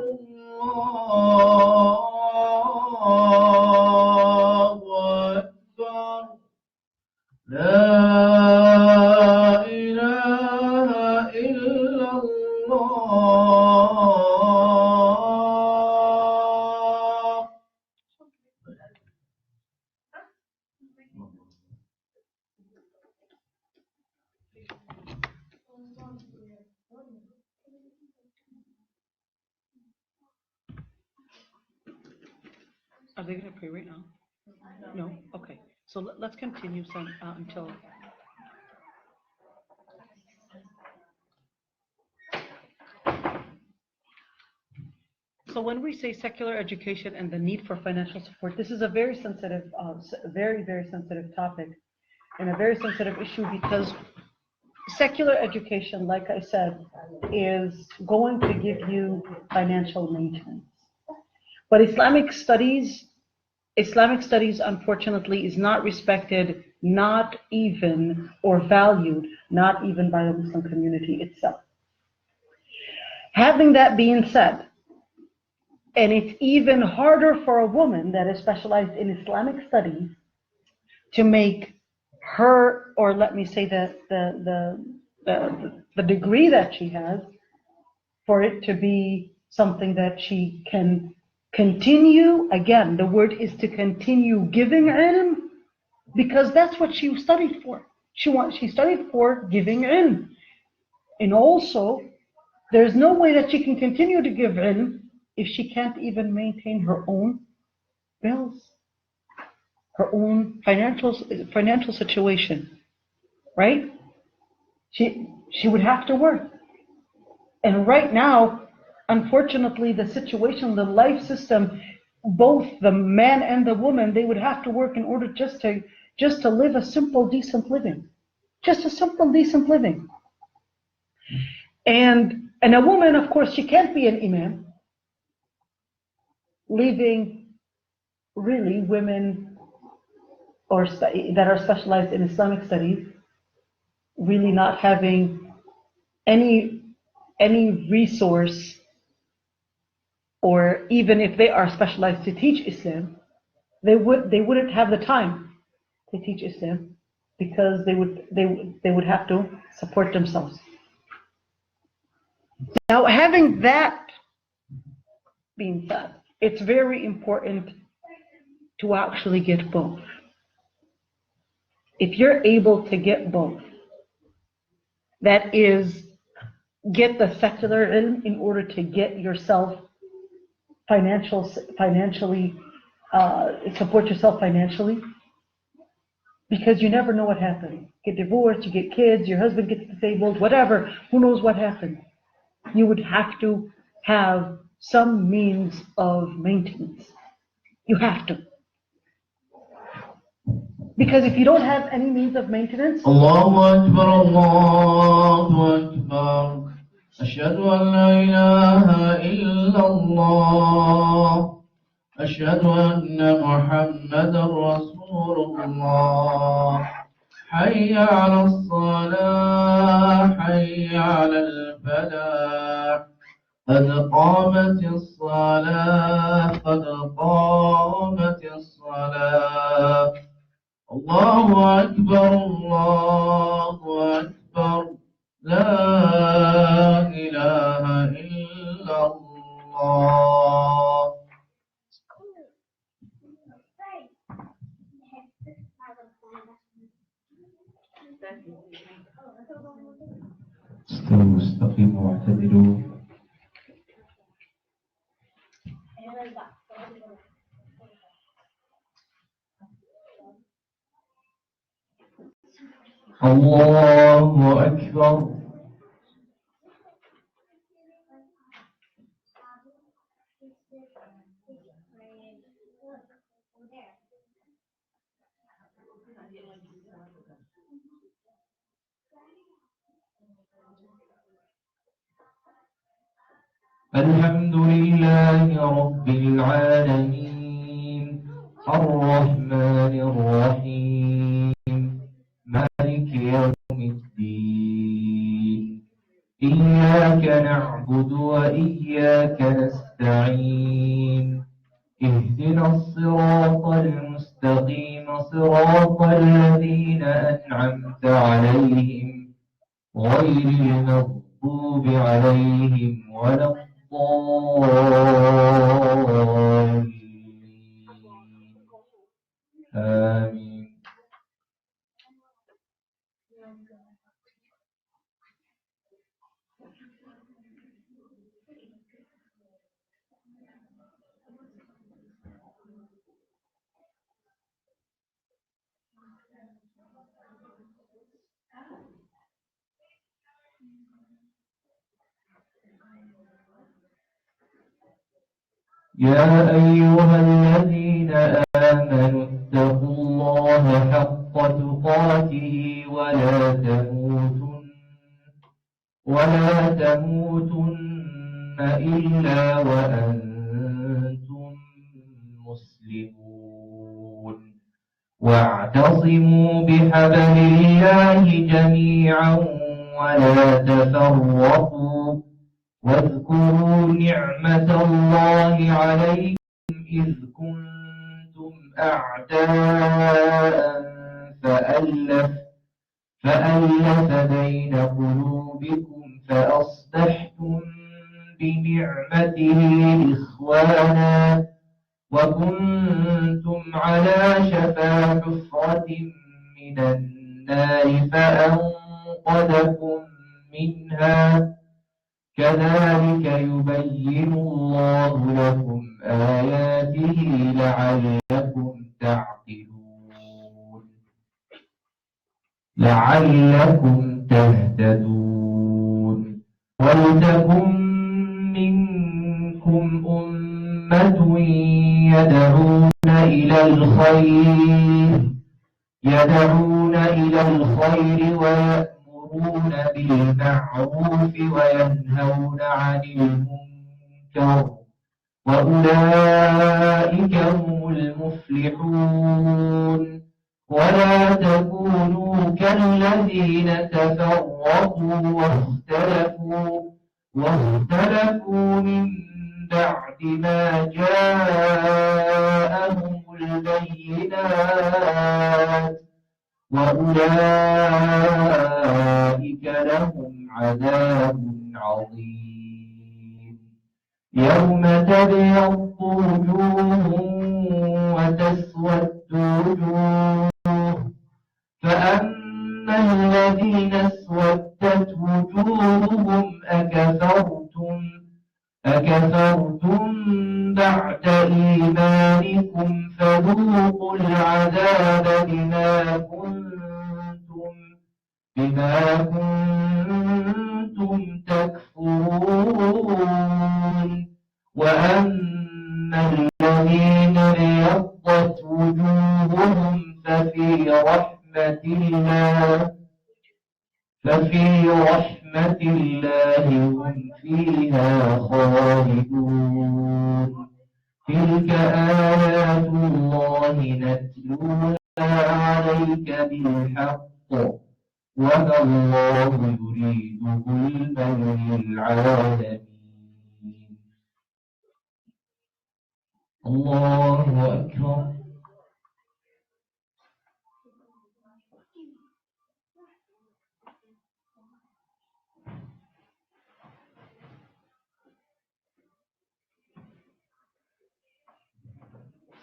الله أكبر لا إله إلا الله are they going to pray right now? No? Okay. So let's continue until... So when we say secular education and the need for financial support, this is a very sensitive, very, very sensitive topic and a very sensitive issue because secular education, like I said, is going to give you financial maintenance. But Islamic studies, unfortunately, is not respected, not even, or valued, not even by the Muslim community itself. Having that being said, and it's even harder for a woman that is specialized in Islamic studies to make her, or let me say the degree that she has, for it to be something that she can continue. Again, the word is to continue giving ilm, because that's what she studied for. She studied for giving ilm. And also, there's no way that she can continue to give ilm if she can't even maintain her own bills, her own financial situation, right? She would have to work. And right now, unfortunately, the situation, the life system, both the man and the woman, they would have to work in order just to live a simple, decent living. Just a simple, decent living. And a woman, of course, she can't be an imam, leaving really women that are specialized in Islamic studies, really not having any resource, or even if they are specialized to teach Islam, they wouldn't have the time to teach Islam because they would have to support themselves. Now, having that being said, it's very important to actually get both. If you're able to get both, that is, get the secular ilm in order to get yourself financially, support yourself financially, Because you never know what happens. You get divorced, you get kids, your husband gets disabled, whatever. Who knows what happens? You would have to have some means of maintenance. You have to. Because if you don't have any means of maintenance, Allahu Akbar, Allahu Akbar. Ashhadu an la ilaha illallah. Ashhadu anna Muhammadan Rasulullah. Hayya ala as-salah, hayya ala al-falah. قد قامت الصلاة قد قامت الصلاة الله أكبر الله أكبر لا إله إلا الله. استووا استقيموا واعتدلوا. الله أكبر. الحمد لله رب العالمين الرحمن الرحيم مالك يوم الدين إياك نعبد وإياك نستعين اهدنا الصراط المستقيم صراط الذين أنعمت عليهم غير المغضوب عليهم ولا الضالين آمين. يا أيها الذين آمنوا اتقوا الله حق تقاته ولا تموتن إلا وأنتم مسلمون واعتصموا بحبل الله جميعا ولا تفرقوا واذكروا نعمة الله عليكم إذ كنتم أعداء فألف بين قلوبكم فأصبحتم بنعمته إخوانا وكنتم على شفا حفرة من النار فأنقذكم منها كذلك يبين الله لكم آياته لعلكم تعقلون لعلكم تهتدون ولتكن منكم أمة يدعون إلى الخير ويأمرون بالمعروف وينهون عن المنكر وأولئك هم المفلحون ولا تكونوا كالذين تفرقوا واختلفوا من بعد ما جاءهم البينات وأولئك لهم عذاب عظيم يوم تبيض وجوه وتسود وجوه فأما الذين اسودت وجوههم أكفرتم بعد إيمانكم فذوقوا العذاب بما كنتم الله هم فيها خالدون تلك آيات الله نتلوها عليك بالحق وما الله يريد ظلما للعالمين الله أكبر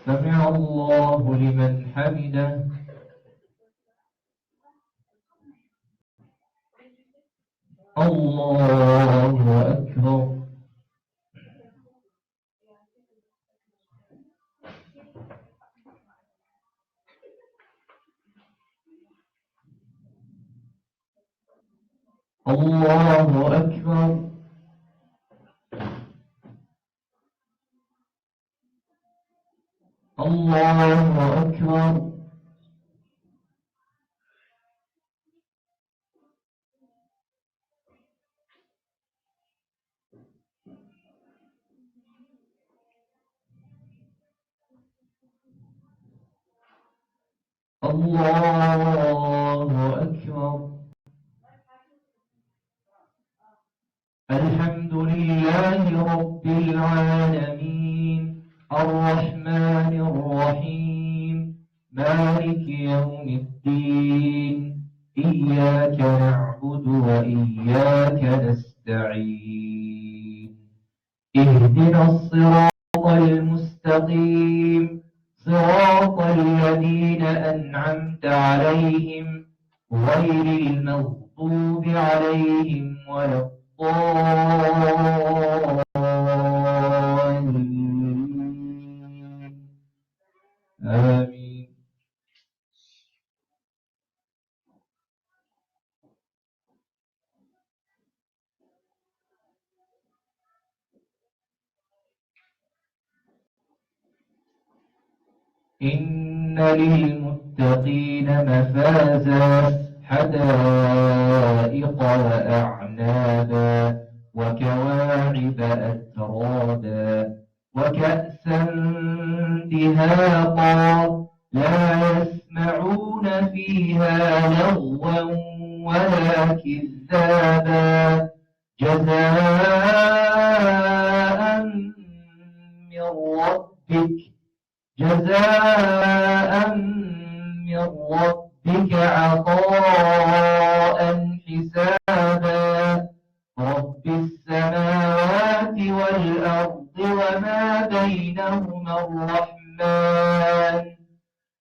سمع الله لمن حمده الله أكبر الله أكبر الله أكبر الله أكبر الحمد لله رب العالمين الرحمن الرحيم مالك يوم الدين إياك نعبد وإياك نستعين اهدنا الصراط المستقيم صراط الذين أنعمت عليهم غير المغضوب عليهم ولا الضالين آمين إن للمتقين مفازا حدائق وأعنابا وكواعب أترابا وكأسا دهاقا لا يسمعون فيها لغوا ولا كذابا جزاء من ربك عطاء حسابا رب السماوات والأرض وما بينهما الرحمن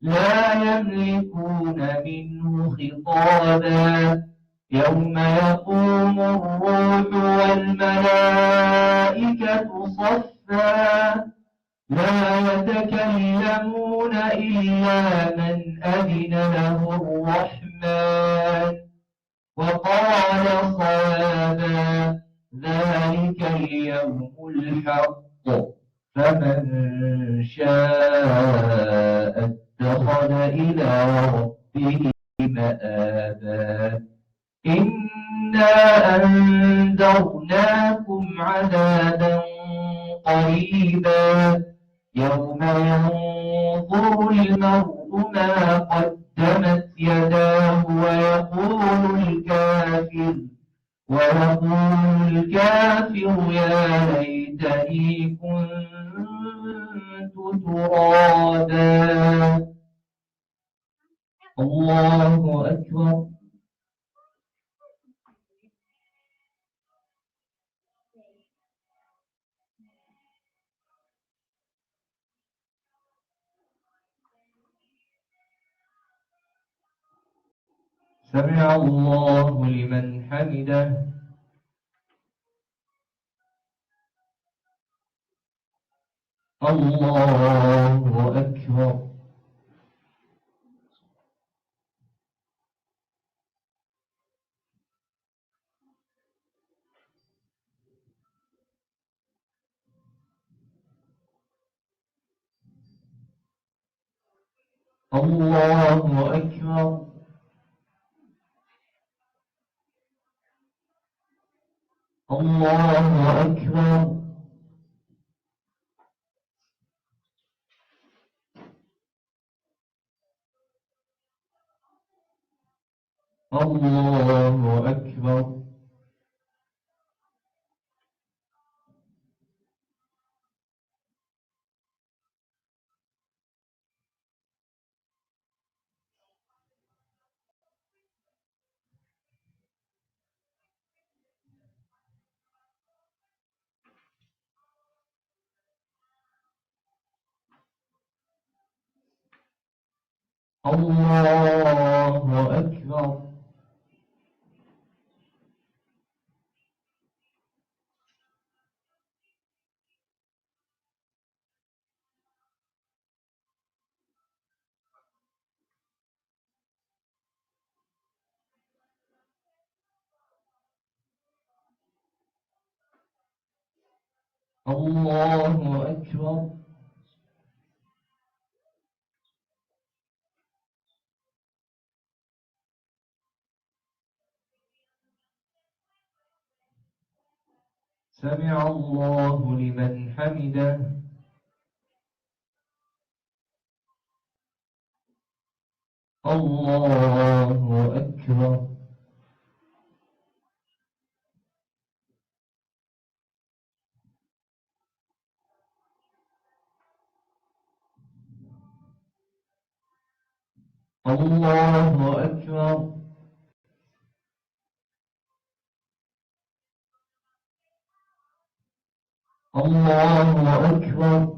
لا يملكون منه خطابا يوم يقوم الروح والملائكة صفا لا يتكلمون إلا من أذن له الرحمن وقال صوابا ذلك اليوم الحق فمن شاء اتخذ إلى ربه مآبا إنا أنذرناكم عذابا قريبا يوم ينظر المرء ما قدمت يداه ويقول الكافر يا ليتني كنت ترابا الله أكبر سمع الله لمن حمده الله أكبر الله أكبر الله أكبر الله أكبر الله أكبر الله أكبر سمع الله لمن حمده الله أكبر الله أكبر الله أكبر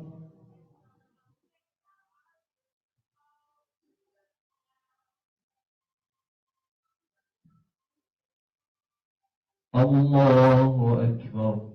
الله أكبر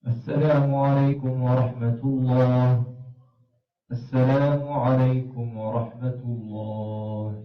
السلام عليكم ورحمة الله السلام عليكم ورحمة الله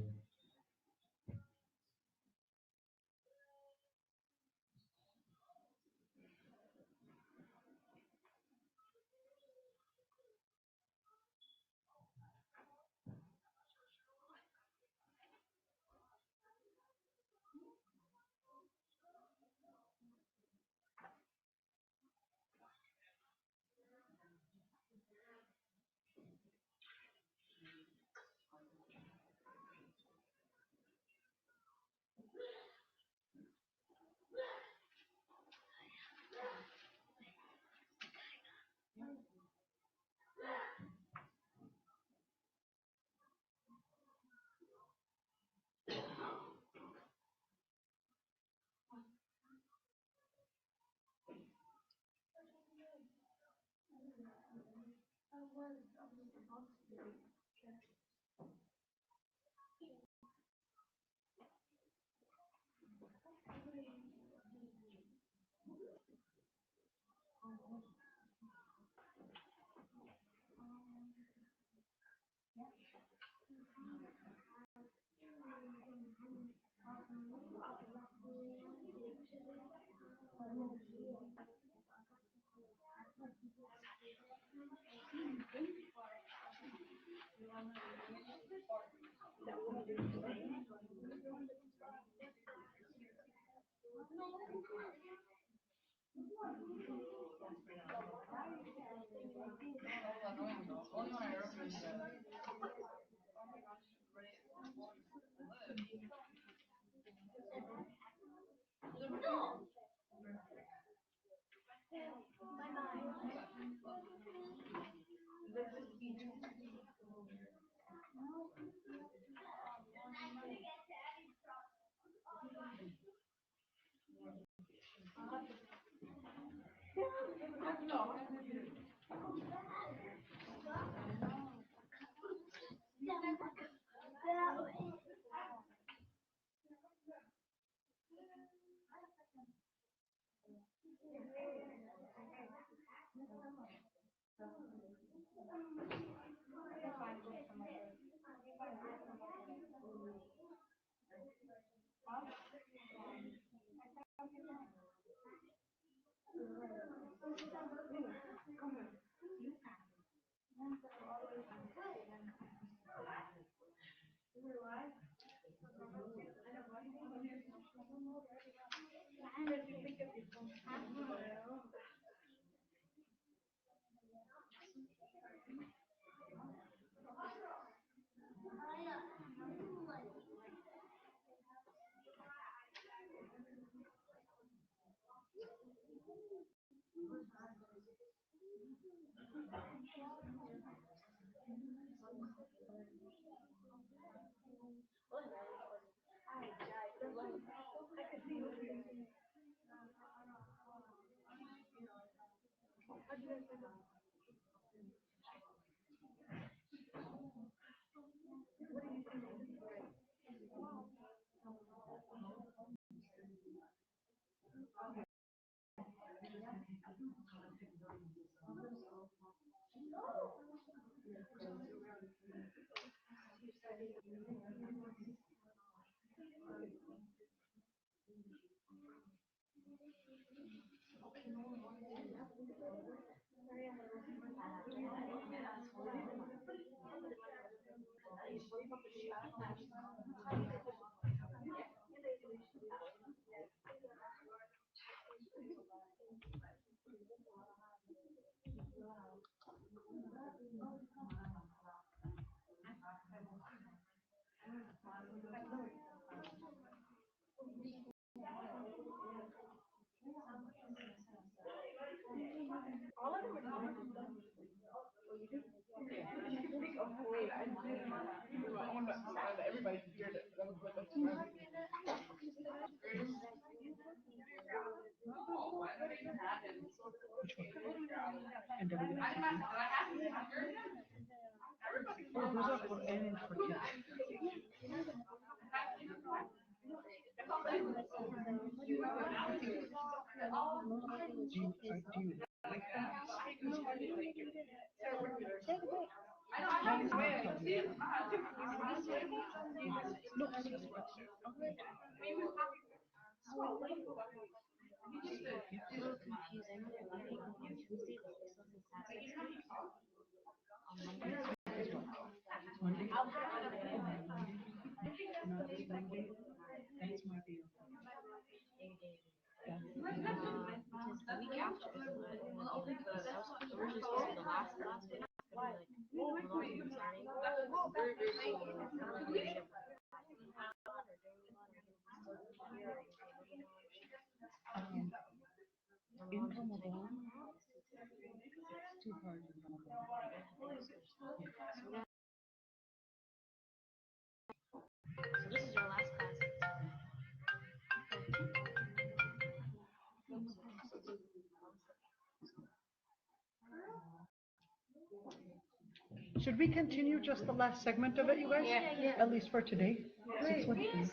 Should we continue just the last segment of it, you guys? Yeah. At least for today. 613.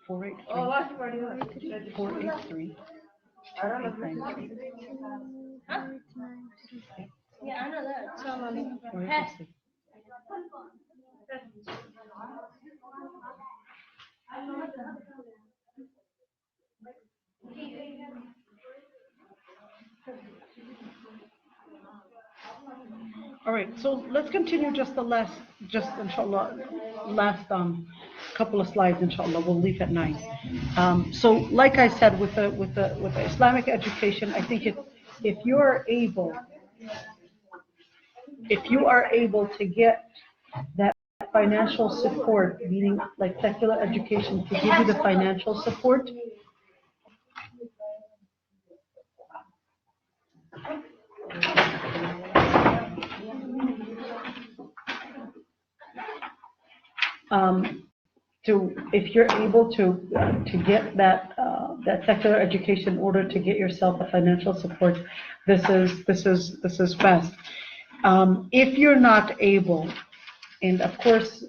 483. 483. Yeah, I know that. 483. All right, so let's continue just inshallah, last couple of slides, inshallah. We'll leave at 9. So, like I said, with the Islamic education, I think if you are able to get that financial support, meaning like secular education, to give you the financial support. If you're able to get that that secular education in order to get yourself a financial support. This is fast. If you're not able, and of course,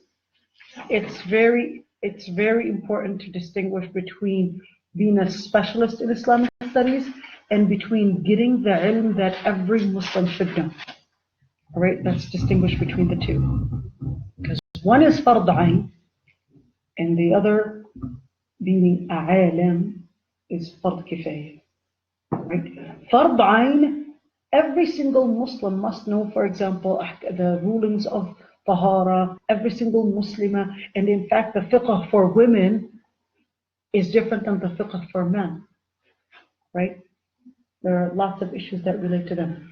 it's very important to distinguish between being a specialist in Islamic studies and between getting the ilm that every Muslim should know. All right, let's distinguish between the two. Because one is fard ayn, and the other, being a alim, is fard kifayah. Right? Fard ayn, every single Muslim must know, for example, the rulings of tahara, every single muslima, and in fact the fiqh for women is different than the fiqh for men. Right? There are lots of issues that relate to them.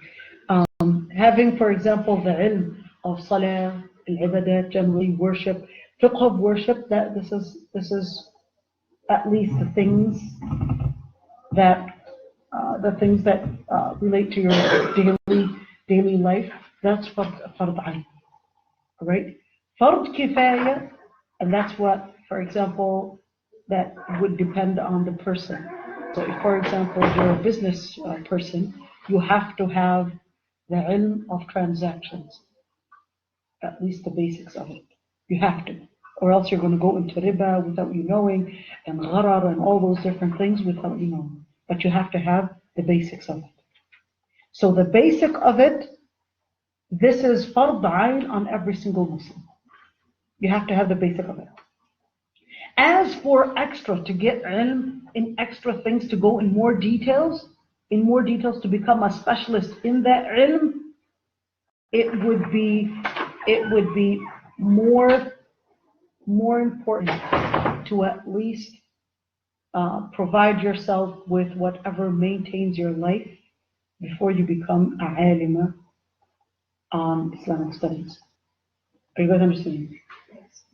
Having, for example, the ilm of salah, al-ibadat, generally worship, fiqh of worship, that this is at least the things that relate to your daily life. That's fard ayn. Right? Fard kifayah, and that's what, for example, that would depend on the person. So if, for example, you're a business person, you have to have the ilm of transactions, at least the basics of it. You have to, or else you're going to go into riba without you knowing, and gharar and all those different things without you knowing. But you have to have the basics of it. So the basic of it, this is fard ayn on every single Muslim. You have to have the basic of it. As for extra, to get ilm in extra things, to go in more details to become a specialist in that ilm, it would be more important to at least provide yourself with whatever maintains your life before you become a alima on Islamic studies. Are you guys understanding?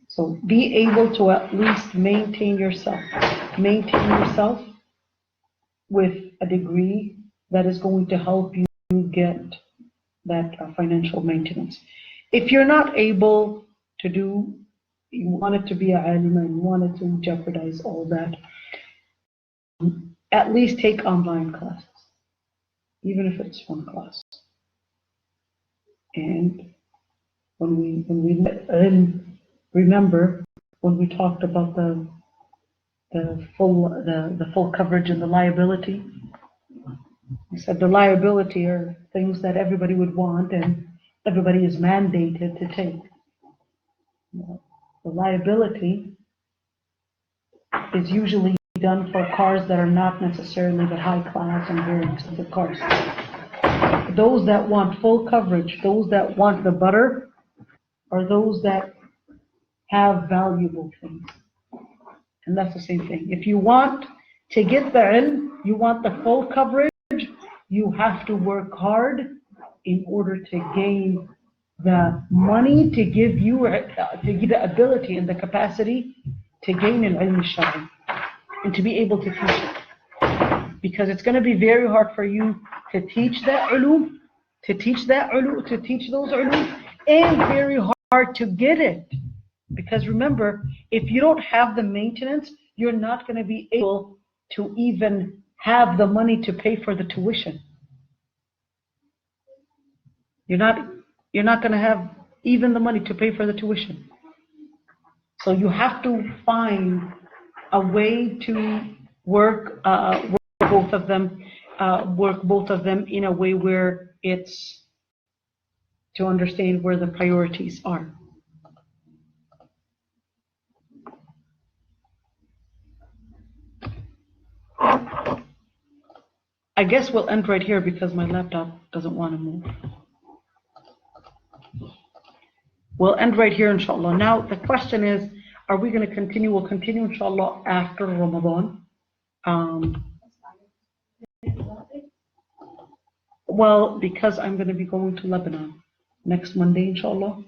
So be able to at least maintain yourself with a degree that is going to help you get that financial maintenance. If you're not able to do, you wanted to be a alima and you wanted to jeopardize all that, at least take online classes, even if it's one class. And when we remember when we talked about the full coverage and the liability, we said the liability are things that everybody would want and everybody is mandated to take. The liability is usually done for cars that are not necessarily the high class and very expensive cars. Those that want full coverage, those that want the butter, are those that have valuable things. And that's the same thing. If you want to get the ilm, you want the full coverage, you have to work hard in order to gain the money to give you the ability and the capacity to gain an ilm al-shari and to be able to teach it. Because it's going to be very hard for you to teach that ulum, to teach those ulum, and very hard to get it. Because remember, if you don't have the maintenance, you're not going to be able to even have the money to pay for the tuition. You're not going to have even the money to pay for the tuition. So you have to find a way to work both of them in a way where it's to understand where the priorities are. I guess we'll end right here because my laptop doesn't want to move. We'll end right here, inshallah. Now, the question is, are we going to continue? We'll continue, inshallah, after Ramadan. Well, because I'm going to be going to Lebanon next Monday, inshallah.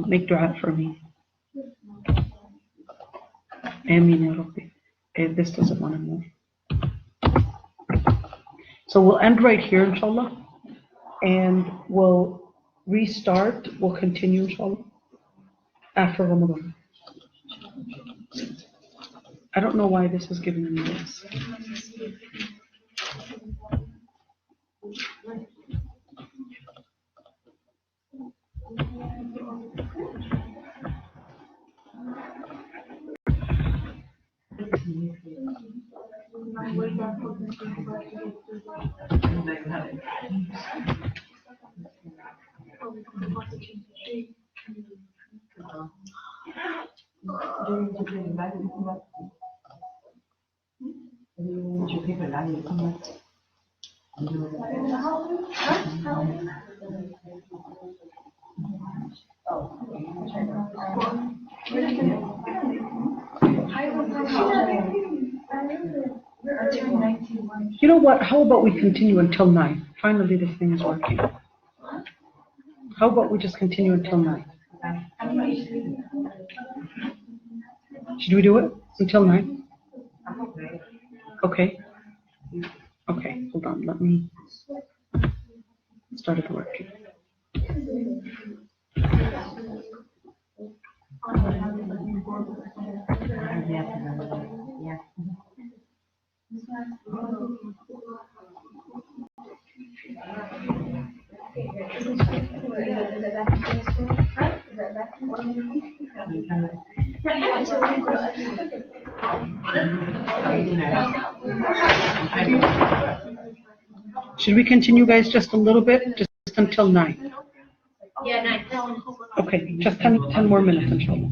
Make dua for me. Ameen ya Rabbi. If this doesn't want to move. So we'll end right here, inshallah, and we'll restart. We'll continue, inshallah, after Ramadan. I don't know why this is giving me this. You know what? How about we continue until 9? Finally, this thing is working. How about we just continue until 9? Should we do it until 9? Okay. Okay, hold on. Let me start it working. Should we continue, guys, just a little bit, just until 9? Yeah, 9. Okay, just 10 more minutes, inshallah.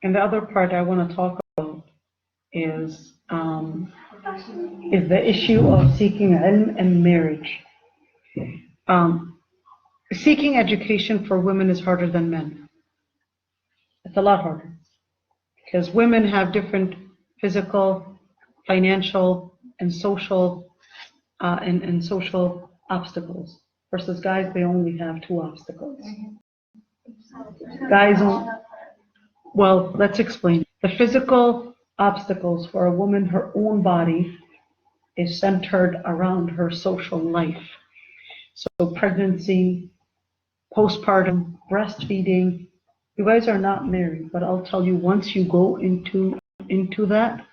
And the other part I want to talk about is the issue of seeking ilm and marriage. Seeking education for women is harder than men. It's a lot harder because women have different physical, financial, and social social obstacles versus guys. They only have 2 obstacles. Guys, well, let's explain. The physical obstacles for a woman, her own body, is centered around her social life. So pregnancy, postpartum, breastfeeding. You guys are not married, but I'll tell you, once you go into that,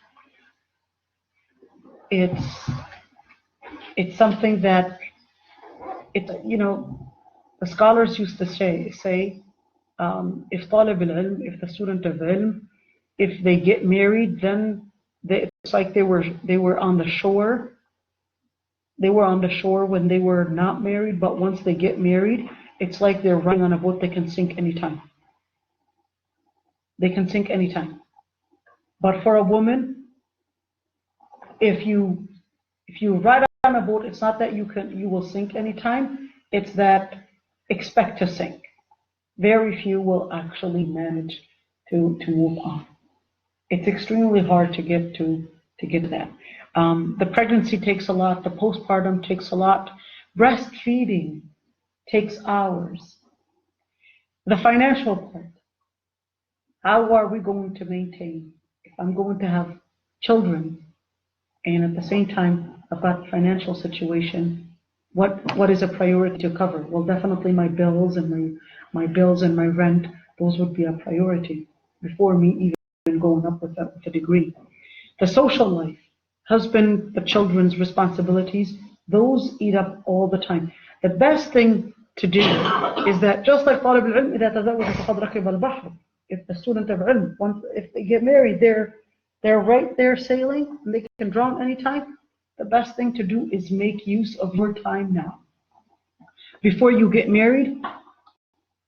it's something that the scholars used to say if talib al ilm, if the student of ilm, if they get married, then it's like they were on the shore. They were on the shore when they were not married, but once they get married, it's like they're running on a boat. They can sink anytime. They can sink anytime. But for a woman, if you ride on a boat, it's not that you will sink anytime. It's that expect to sink. Very few will actually manage to move on. It's extremely hard to get to that. The pregnancy takes a lot. The postpartum takes a lot. Breastfeeding takes hours. The financial part. How are we going to maintain? If I'm going to have children, and at the same time I've got financial situation, what is a priority to cover? Well, definitely my bills and my bills and my rent. Those would be a priority before me even going up with a degree. The social life, husband, the children's responsibilities, those eat up all the time. The best thing to do is that, just like طالب العلم إذا تزوج فقد ركب البحر. If the student of ilm, if they get married, they're right there sailing and they can drown anytime. The best thing to do is make use of your time now. Before you get married,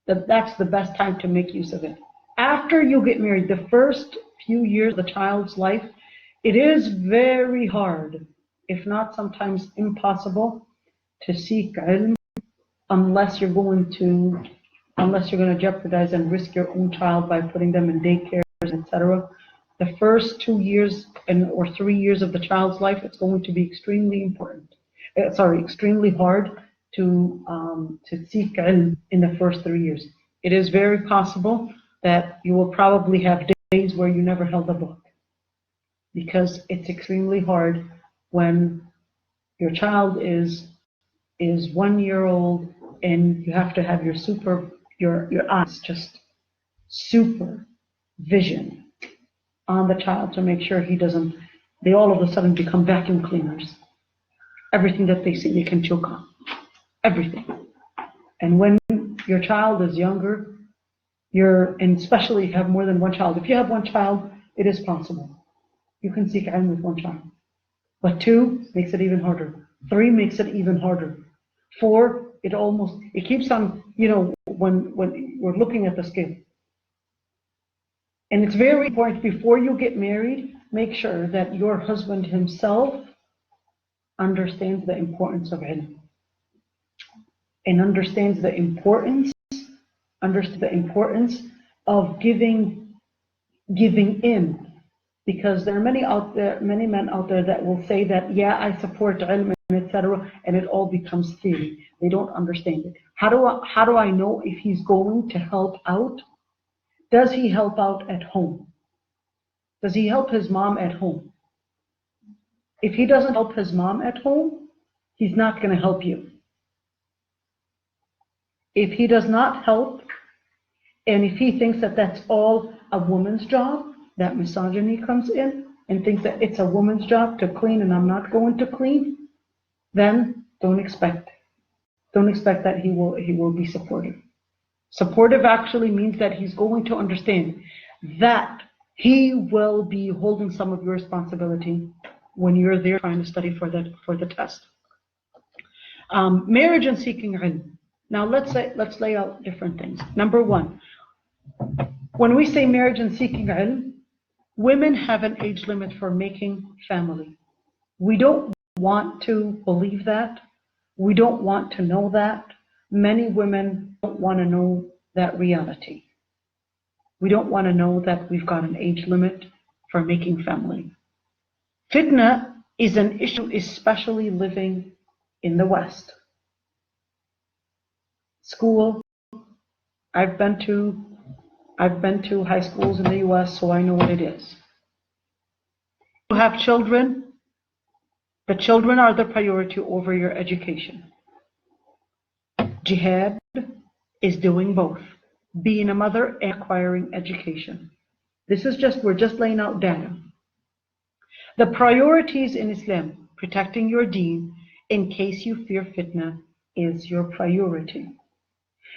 that's the best time to make use of it. After you get married, the first few years of the child's life, it is very hard, if not sometimes impossible, to seek ilm unless you're going to jeopardize and risk your own child by putting them in daycares, etc. The first 2 years or 3 years of the child's life, it's going to be extremely hard to seek ilm in the first 3 years. It is very possible that you will probably have days where you never held a book, because it's extremely hard when your child is is 1 year old, and you have to have your eyes just super vision on the child to make sure they all of a sudden become vacuum cleaners. Everything that they see, they can choke on. Everything. And when your child is younger, and especially if you have more than one child. If you have one child, it is possible. You can seek ilm with one child. But 2 makes it even harder. 3 makes it even harder. 4, it keeps on, when we're looking at the scale. And it's very important, before you get married, make sure that your husband himself understands the importance of ilm. And understands the importance of giving in. Because there are many men out there that will say that, yeah, I support ilm, etc., and it all becomes theory. They don't understand it. How do I know if he's going to help out? Does he help out at home? Does he help his mom at home? If he doesn't help his mom at home, he's not going to help you. If he does not help, and if he thinks that that's all a woman's job, that misogyny comes in, and thinks that it's a woman's job to clean and I'm not going to clean, then don't expect that he will be supportive. Supportive actually means that he's going to understand that he will be holding some of your responsibility when you're there trying to study for the test. Marriage and seeking ilm. Now let's lay out different things. Number 1, when we say marriage and seeking ilm, women have an age limit for making family. We don't want to believe that. We don't want to know that. Many women don't want to know that reality. We don't want to know that we've got an age limit for making family. Fitna is an issue, especially living in the West. School, I've been to high schools in the US, so I know what it is. You have children, the children are the priority over your education. Jihad is doing both, being a mother and acquiring education. We're just laying out data. The priorities in Islam, protecting your deen in case you fear fitna, is your priority.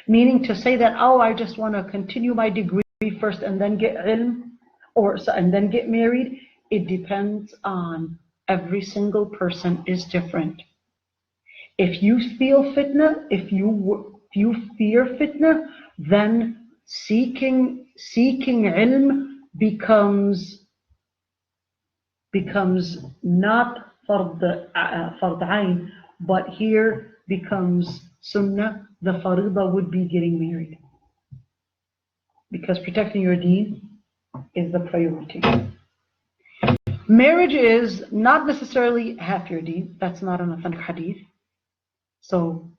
Meaning to say that, I just want to continue my degree first and then get ilm, and then get married. It depends on every single person is different. If you feel fitna, if you fear fitna, then seeking ilm becomes not fard ayn, but here becomes sunnah. The faridah would be getting married, because protecting your deen is the priority. Marriage is not necessarily half your deen. That's not an authentic hadith. So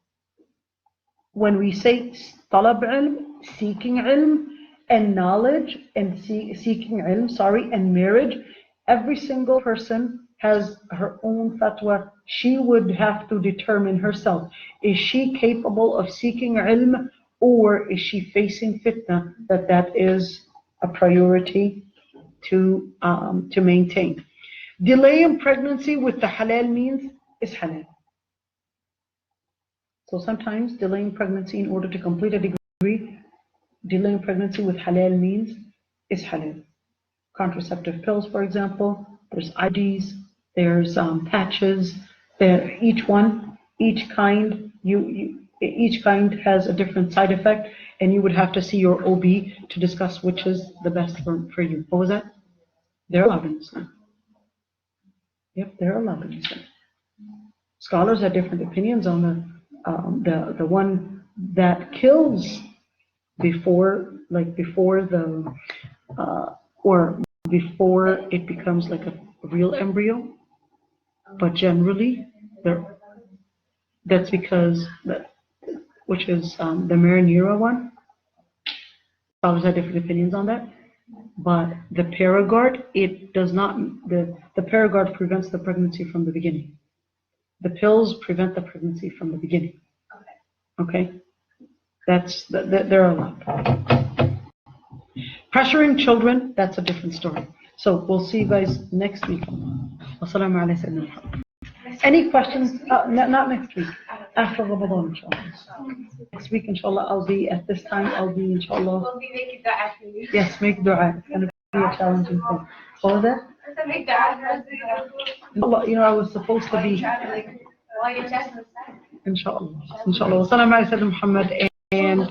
when we say talab ilm, seeking ilm, and knowledge, and seeking ilm, and marriage, every single person has her own fatwa. She would have to determine herself, is she capable of seeking ilm, or is she facing fitna, that is a priority to maintain. Delaying pregnancy with the halal means is halal. So sometimes delaying pregnancy in order to complete a degree, delaying pregnancy with halal means is halal. Contraceptive pills, for example, there's IDs, there's patches. Each kind has a different side effect, and you would have to see your OB to discuss which is the best for you. What was that? They're allowed in Islam. Yep, they're allowed in Islam. Scholars have different opinions on the one that kills before it becomes like a real embryo, but generally that's because which is the Marinera one. Scholars have different opinions on that, but the Paragard, it does not. The Paragard prevents the pregnancy from the beginning. The pills prevent the pregnancy from the beginning. Okay? There are a lot. Pressuring children, that's a different story. So we'll see you guys next week. Wassalamu alaikum. Any questions? Not next week. After Ramadan, inshallah. Next week, inshallah, I'll be at this time. I'll be, inshallah. We'll be making dua for you. Yes, make dua. It's going to be a challenging thing. What was that? Make dua for us. Inshallah, I was supposed to be. While your test was set. Inshallah. Inshallah. Wassalamu alaikum, Muhammad. And